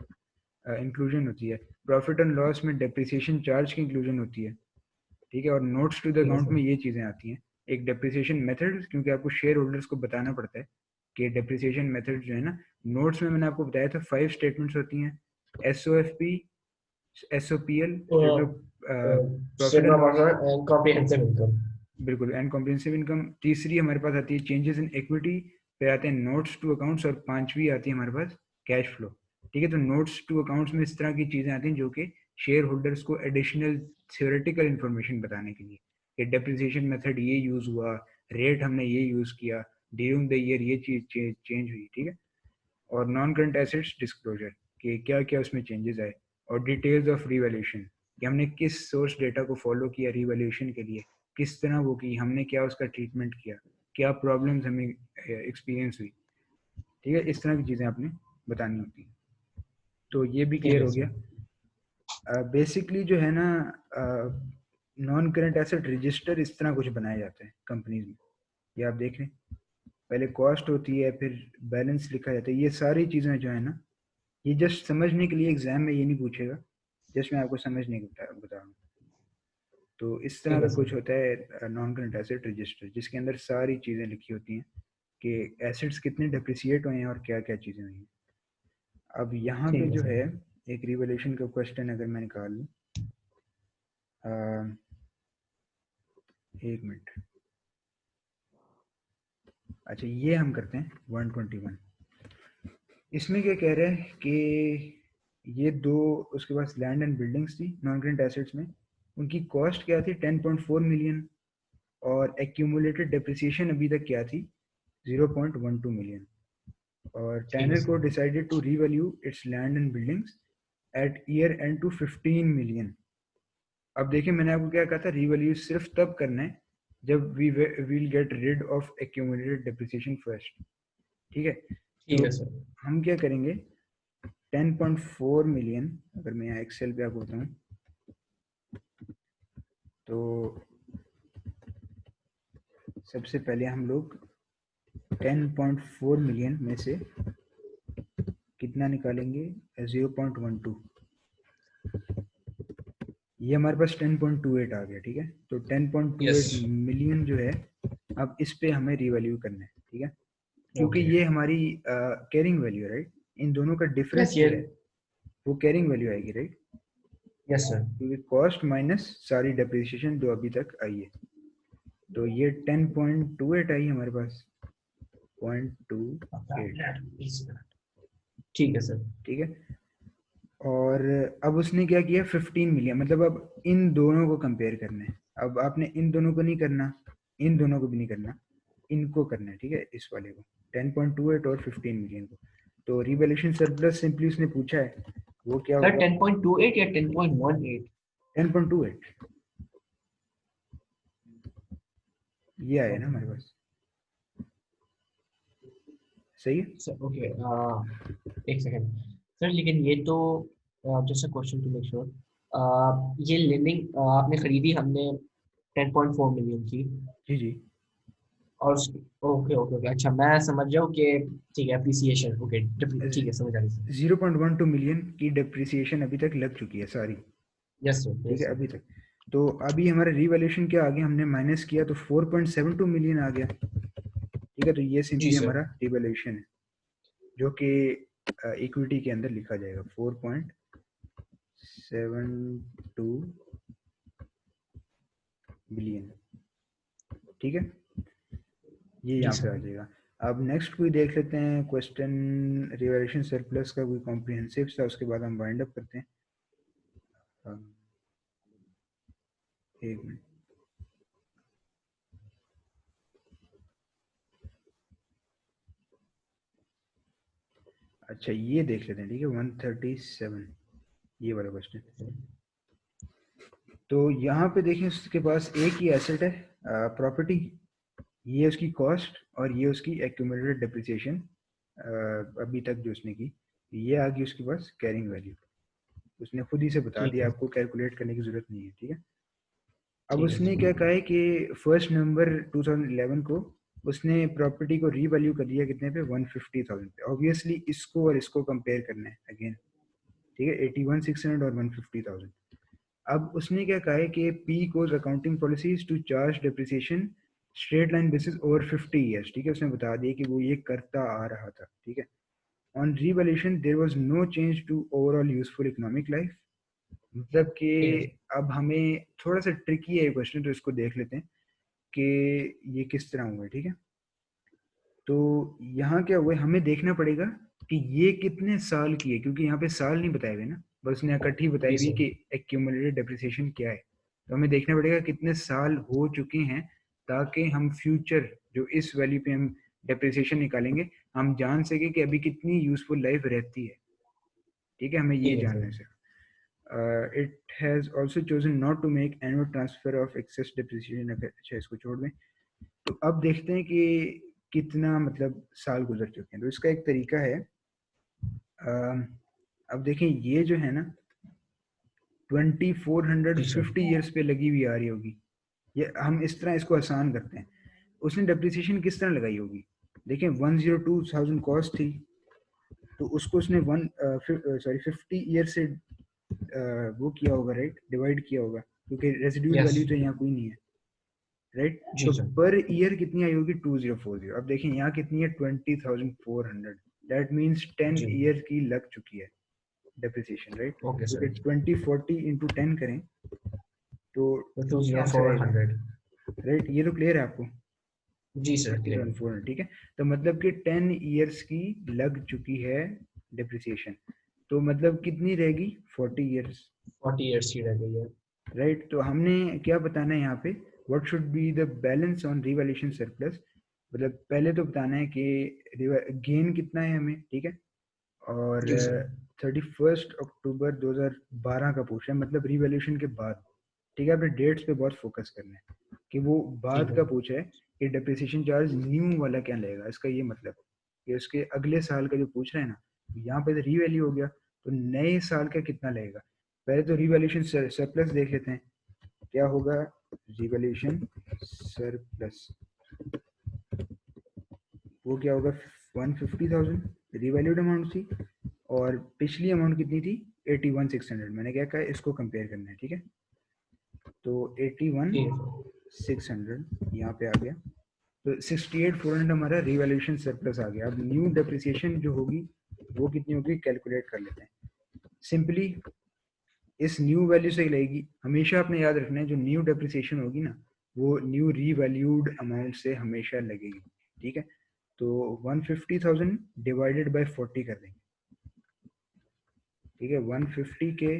इंक्लूजन होती है। प्रॉफिट एंड लॉस में डेप्रिसिएशन चार्ज की इंक्लूजन होती है। ठीक है। और नोट्स टू द ठीक है अकाउंट सर। में ये चीज़ें आती हैं। एक डेप्रिसिएशन मेथड, क्योंकि आपको शेयर होल्डर्स को बताना पड़ता है कि डेप्रिसिएशन मेथड जो है ना, नोट्स में मैंने आपको बताया था 5 स्टेटमेंट्स होती हैं, SOFP, SOPL, जो profit and statement of loss, and comprehensive income. बिल्कुल, एंड कॉम्प्रिहेंसिव इनकम। तीसरी हमारे पास आती है चेंजेस इन इक्विटी, फिर आते हैं नोट्स टू अकाउंट्स, और पांचवी आती है हमारे पास कैश फ्लो। ठीक है। तो नोट्स टू अकाउंट्स में इस तरह की चीज़ें आती हैं जो कि शेयर होल्डर्स को एडिशनल थ्योरेटिकल इन्फॉर्मेशन बताने के लिए, कि डेप्रिसिएशन मेथड ये यूज़ हुआ, रेट हमने ये यूज़ किया, ड्यूरिंग द ईयर ये चीज़ चेंज हुई। ठीक है। और नॉन करंट एसेट्स डिस्क्लोजर, कि क्या क्या उसमें चेंजेस आए, और डिटेल्स ऑफ रिवैल्यूएशन, कि हमने किस सोर्स डेटा को फॉलो किया रिवैल्यूएशन के लिए, किस तरह वो की, हमने क्या उसका ट्रीटमेंट किया, क्या प्रॉब्लम्स हमें एक्सपीरियंस हुई। ठीक है। इस तरह की चीज़ें आपने बतानी होती हैं। तो ये भी ठीक क्लियर है हो सर। गया। बेसिकली जो है ना, नॉन करंट एसेट रजिस्टर इस तरह कुछ बनाए जाते हैं कंपनीज में, ये आप देख लें। पहले कॉस्ट होती है, फिर बैलेंस लिखा जाता है, ये सारी चीज़ें जो है ना, ये जस्ट समझने के लिए, एग्जाम में ये नहीं पूछेगा, जस्ट मैं आपको समझने को बता रहा हूँ। तो इस तरह ठीक है का सर। कुछ होता है नॉन करंट एसेट रजिस्टर, जिसके अंदर सारी चीज़ें लिखी होती हैं कि एसेट्स कितने डिप्रिसिएट हुए हैं और क्या क्या चीज़ें हुई हैं। अब यहाँ पे ठीक है जो सर। है एक रिवोल्यूशन का क्वेश्चन अगर मैं निकाल लूँ, एक मिनट। अच्छा, ये हम करते हैं 121। इसमें क्या कह रहा है कि ये दो, उसके पास लैंड एंड बिल्डिंग्स थी नॉन करंट एसेट्स में, उनकी कॉस्ट क्या थी 10.4 मिलियन, और एक्यूमुलेटेड डेप्रिसिएशन अभी तक क्या थी 0.12 मिलियन। और ठीक है टैनर को sir. Decided to revalue its land and buildings at year end to 15 million. अब देखिए, मैंने आपको क्या कहा था, रीवैल्यू सिर्फ तब करना है जब we will get rid of accumulated depreciation first. ठीक है। ठीक तो है सर। हम क्या करेंगे, 10.4 मिलियन, अगर मैं यहाँ एक्सेल पे आपको बताऊँ, तो सबसे पहले हम लोग 10.4 मिलियन में से कितना निकालेंगे, 0.12, ये हमारे पास 10.28 आ गया, ठीक है। तो 10.28 यस। मिलियन जो है, अब इस पे हमें रिवैल्यू करना है, ठीक है, क्योंकि ओके। ये हमारी कैरिंग वैल्यू है, राइट। इन दोनों का यस डिफरेंस ये। जो है वो कैरिंग वैल्यू आएगी, राइट, यस सर। क्योंकि कॉस्ट माइनस सारी डेप्रिसिएशन जो अभी तक आई है। तो ये 10.28 आई हमारे पास, 0.28, ठीक है सर। ठीक है। और अब उसने क्या किया, 15 मिलियन, मतलब अब इन दोनों को कंपेयर करना है। अब आपने इन दोनों को नहीं करना, इन दोनों को भी नहीं करना, इनको करना है, ठीक है, इस वाले को, 10.28 और 15 मिलियन को। तो रिवैल्यूएशन सरप्लस सिंपली उसने पूछा है, वो क्या सर होगा, 10.28 या 10.18? 10.28, ये आया ना ओके हमारे पास, सही है। सर। ओके एक सेकेंड सर, लेकिन ये तो जैसे क्वेश्चन टू मेक श्योर, ये लैंडिंग आपने खरीदी हमने 10.4 मिलियन की, जी जी। और ओके ओके ओके, अच्छा मैं समझ रहा हूँ कि ठीक है एप्रिसिएशन, ओके ठीक है समझ आ गई सर। 0.12 मिलियन की डेप्रिसिएशन अभी तक लग चुकी है सारी, यस सर ठीक यस है, सर। अभी तक। तो अभी हमारा रिवैल्यूएशन क्या आ गया, हमने माइनस किया तो 4.72 मिलियन आ गया, ठीक है। तो ये जी सिंपली सर। हमारा रिवैल्यूएशन है, जो कि इक्विटी के अंदर लिखा जाएगा, 4.72 बिलियन, ठीक है, ये जी यहाँ पे सर। आ जाएगा। अब नेक्स्ट कोई देख लेते हैं क्वेश्चन, रिवैल्यूएशन सरप्लस का कोई कॉम्प्रिहेंसिव था, उसके बाद हम वाइंड अप करते हैं। एक मिनट, अच्छा ये देख लेते हैं, ठीक है, 137, ये वाला क्वेश्चन। तो यहाँ पे देखें उसके पास एक ही एसेट है, प्रॉपर्टी, ये उसकी कॉस्ट और ये उसकी एक्यूमुलेटेड डेप्रिसिएशन अभी तक जो उसने की, ये आ गई उसके पास कैरिंग वैल्यू, उसने खुद ही से बता ठीक दिया, है आपको कैलकुलेट करने की जरूरत नहीं है, ठीक है। अब ठीक है उसने क्या कहा है कि 1 नवंबर 2011 को उसने प्रॉपर्टी को रीवैल्यू कर लिया कितने पे, 150,000 पे। ऑब्वियसली इसको और इसको कंपेयर करना है अगेन, ठीक है, 81,600 और 150,000। अब उसने क्या कहा है कि P co's accounting policies to charge depreciation straight line basis over 50 years, ठीक है, उसने बता दिया कि वो ये करता आ रहा था, ठीक है। On revaluation there was no change to overall useful economic life, मतलब कि ठीक है अब हमें थोड़ा सा ट्रिकी है ये क्वेश्चन, तो इसको देख लेते हैं कि ये किस तरह हुआ है, ठीक है। तो यहाँ क्या हुआ है, हमें देखना पड़ेगा कि ये कितने साल की है, क्योंकि यहाँ पे साल नहीं बताए हुए ना, बस उसने इकट्ठी बताई जी हुई है सर। कि एक्यूमुलेटेड डेप्रिसिएशन क्या है। तो हमें देखना पड़ेगा कितने साल हो चुके हैं, ताकि हम फ्यूचर जो इस वैल्यू पे हम डेप्रिसिएशन निकालेंगे, हम जान सके कि अभी कितनी यूजफुल लाइफ रहती है, ठीक है, हमें ये ठीक है जानना सर। है। It has also chosen not to make annual transfer of excess depreciation, अच्छा इसको छोड़ दें। तो अब देखते हैं कि कितना मतलब साल गुजर चुके हैं। तो इसका एक तरीका है, अब देखें ये जो है ना, जी सर। 2450 ईयर्स पे लगी हुई आ रही होगी, ये हम इस तरह इसको आसान करते हैं। उसने डेप्रिसिएशन किस तरह लगाई होगी, देखें 102,000 कॉस्ट थी, तो उसको उसने 50 ईयर से वो किया होगा, राइट, डिवाइड किया होगा, क्योंकि रेसिड्यूल यस। वैल्यू तो यहाँ कोई नहीं है, राइट। जी तो सर। पर ईयर कितनी आई होगी, 2040। अब देखें यहाँ कितनी है, 20,400, दैट मीन्स 10 जी। ईयर की लग चुकी है डेप्रिसिएशन, राइट। ओके क्योंकि सर। 2040 इंटू 10 करें तो तो टू ये जीरो आंसर फोर आएगा, हंड्रेड राइट, ये तो क्लियर है आपको, जी sir twenty clear. Thousand four hundred ठीक है। तो मतलब कि 10 ईयर्स की लग चुकी है डेप्रिसिएशन, तो मतलब कितनी रहेगी, 40 ईयर्स, 40 ईयर्स की रह गई है। राइट। तो हमने क्या बताना है यहाँ पे, what should be the balance on revaluation surplus, मतलब पहले तो बताना है कि गेन कितना है हमें, ठीक है। और जी सर। 31 अक्टूबर 2012 का पूछा है, मतलब रिवैल्यूएशन के बाद, ठीक है। आपने डेट्स पे बहुत फोकस करना है कि वो ठीक बाद है। का पूछा है कि डेप्रिसिएशन चार्ज न्यू वाला क्या लगेगा, इसका ये मतलब कि उसके अगले साल का जो पूछ रहे हैं ना, यहाँ पे तो रीवैल्यू हो गया, तो नए साल का कितना लगेगा। पहले तो रिवैल्यूएशन सरप्लस देख लेते हैं क्या होगा, रिवैल्यूएशन सरप्लस, वो क्या होगा, 150,000 रीवैल्यूड अमाउंट थी, और पिछली अमाउंट कितनी थी, 81,600। मैंने क्या कहा, इसको कंपेयर करना है, ठीक है। तो 81,600 यहाँ पे आ गया, तो 68,400 हमारा रिवैल्यूएशन सरप्लस आ गया। अब न्यू डेप्रिसिएशन जो होगी वो कितनी होगी, कैलकुलेट कर लेते हैं सिंपली। इस न्यू वैल्यू से लगेगी, हमेशा आपने याद रखना है, जो न्यू डेप्रिसिएशन होगी ना वो न्यू रीवैल्यूड अमाउंट से हमेशा लगेगी, ठीक है। तो 150,000 डिवाइडेड बाय 40 कर देंगे, ठीक है। 150 के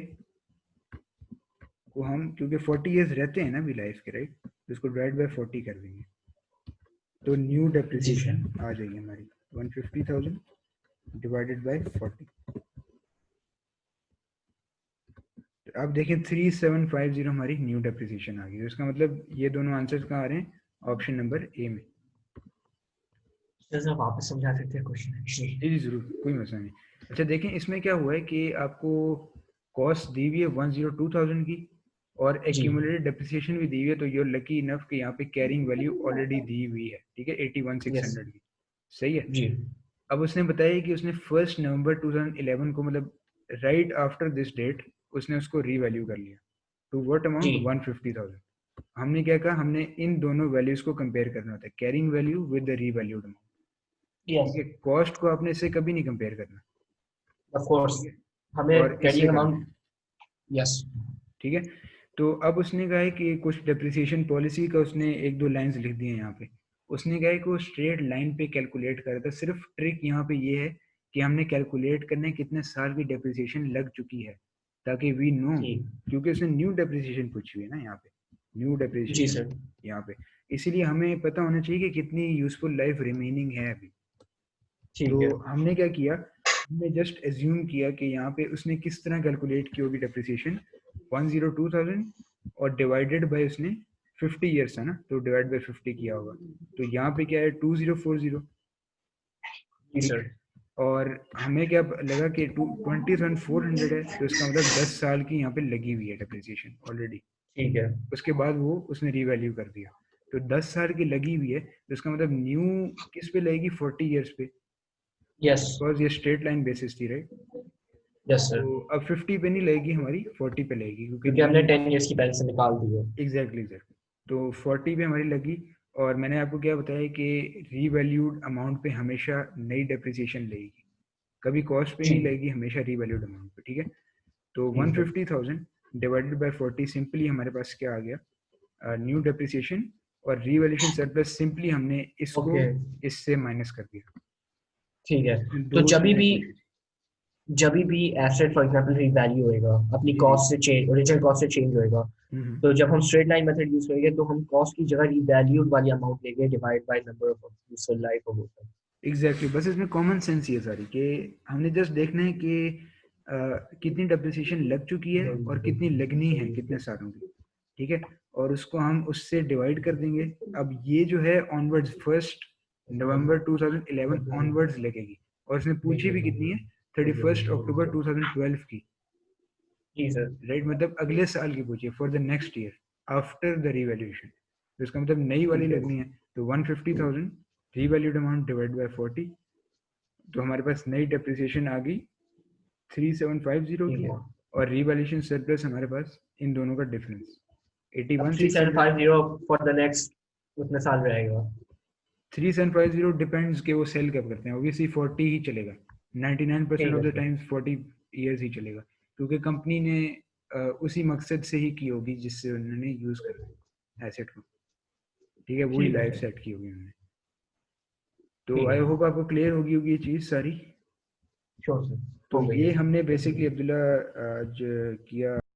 को हम, क्योंकि 40 इयर्स रहते हैं ना अभी लाइफ के, राइट, तो इसको डिवाइड बाय 40 कर देंगे, तो न्यू जी सर। डेप्रिसिएशन आ जाएगी हमारी 150,000 डिवाइडेड बाय 40। अब देखें 3750 हमारी न्यू डेप्रिसिएशन आ गई, तो इसका मतलब ये दोनों आंसर्स कहाँ आ रहे हैं, ऑप्शन नंबर ए में। सर वापस समझा सकते हैं क्वेश्चन एक्चुअली? जी जी जरूर, कोई मसला नहीं। अच्छा देखें, इसमें क्या हुआ है कि आपको कॉस्ट दी हुई है 102,000 की, और जी एक्यूमुलेटेड डेप्रिसिएशन भी दी हुई है, तो you're लकी इनफ कि यहाँ पे कैरिंग वैल्यू ऑलरेडी दी हुई है, ठीक है, यस 81,600 की, सही है। जी अब उसने बताया कि उसने 1 नवंबर 2011 को, मतलब राइट आफ्टर दिस डेट, उसने उसको रीवैल्यू कर लिया टू व्हाट जी अमाउंट, 150,000। हमने क्या कहा, हमने इन दोनों वैल्यूज को कंपेयर करना होता है, carrying value with the revalued amount, ठीक यस है। कॉस्ट को आपने इससे कभी नहीं कंपेयर करना, ऑफ कोर्स, ठीक है, हमें और इससे कैरिंग करना अमाउंट। है, यस ठीक है। तो अब उसने कहा है कि कुछ डेप्रिसिएशन पॉलिसी का उसने एक दो लाइंस लिख दिए हैं यहाँ पे। उसने कहा है कि वो स्ट्रेट लाइन पे कैलकुलेट कर रहा था, सिर्फ ट्रिक यहाँ पे ये है कि हमने कैलकुलेट करना है कितने साल की डेप्रिसिएशन लग चुकी है, ताकि वी नो, ठीक। क्योंकि उसने न्यू डेप्रिसिएशन पूछी हुई है ना यहाँ पे, न्यू जी डेप्रिसिएशन सर। यहाँ पे, इसीलिए हमें पता होना चाहिए कि कितनी यूजफुल लाइफ रिमेनिंग है अभी। तो ठीक है। हमने क्या किया, हमने जस्ट एज्यूम किया कि यहाँ पे उसने किस तरह कैलकुलेट की होगी डेप्रिसिएशन, 102,000 और डिवाइडेड बाय, उसने 50 ईयर्स था ना, तो डिवाइड बाय 50 किया होगा, तो यहाँ पे क्या है 2040, जी ठीक सर। है। और हमें क्या लगा कि 20,400 है, तो इसका मतलब 10 साल की यहाँ पे लगी हुई है डेप्रिसिएशन ऑलरेडी। ठीक है। उसके बाद वो उसने रीवैल्यू कर दिया, तो 10 साल की लगी हुई है, तो इसका मतलब न्यू किस पे लगेगी, 40 ईयर्स पे, यस बिकॉज ये स्ट्रेट लाइन बेसिस थी, राइट। यस सर, तो अब 50 पे नहीं लगेगी हमारी, 40 पे लगेगी, क्योंकि क्योंकि न्यू, हमने 10 ईयर्स की पहले से निकाल दी है। एग्जैक्टली एग्जैक्टली, तो 40 पे हमारी लगी। और मैंने आपको क्या बताया कि रीवैल्यूड अमाउंट पे हमेशा नई डेप्रिसिएशन लगेगी, कभी कॉस्ट पे जी नहीं लगेगी, हमेशा रीवैल्यूड अमाउंट पे, ठीक है। तो जी सर। 150,000 डिवाइडेड बाय 40, सिंपली हमारे पास क्या आ गया, न्यू डेप्रिसिएशन, और रीवैल्यूएशन सरप्लस सिंपली हमने इसको ओके इससे माइनस कर दिया। ठीक है। इसमें तो दो चीजें पूछी थी। जब भी एसेट फॉर एग्जांपल रीवैल्यू होएगा, अपनी जी जी। कॉस्ट से चेंज, ओरिजिनल कॉस्ट से चेंज होएगा, हम्म। तो जब हम स्ट्रेट लाइन मेथड यूज करेंगे तो हम कॉस्ट की जगह रीवैल्यूड वाली अमाउंट लेंगे divide by number of useful life of होता है। Exactly exactly. बस इसमें कॉमन सेंस ये सारी कि हमने जस्ट देखना है कि कितनी डेप्रिसिएशन लग चुकी है और कितनी लगनी है, कितने सालों की, ठीक है, और उसको हम उससे डिवाइड कर देंगे। अब ये जो है ऑनवर्ड्स 1 नवंबर 2011 ऑनवर्ड्स लगेगी, और इसने पूछी भी कितनी है, 31 अक्टूबर 2012 की, जी सर। राइट, मतलब अगले साल की पूछी है, for the next year after the revaluation, तो इसका मतलब नई वाली ठीक है। लगनी है। तो 150,000 रीवैल्यूड अमाउंट डिवाइड बाय 40, तो हमारे पास नई डेप्रिसिएशन आ गई 3750 ठीक की, है। और रिवैल्यूएशन सरप्लस हमारे पास इन दोनों का डिफरेंस अब 81,600। 3750 फॉर द नेक्स्ट उतने साल रहेगा? 3750 डिपेंड्स कि वो सेल कब करते हैं, ऑब्वियसली 40 ही चलेगा, 99% ठीक ऑफ है the sir. Times 40 years he चलेगा, क्योंकि कंपनी ने उसी मकसद से ही की होगी जिससे उन्होंने यूज करना है एसेट को, ठीक है, वही ठीक है लाइफ सर। सेट की होगी उन्होंने। तो ठीक आई है। होप आपको क्लियर होगी ये चीज़ सारी। Sure sir. तो हो गई ये है। हमने बेसिकली अब्दुल्ला आज किया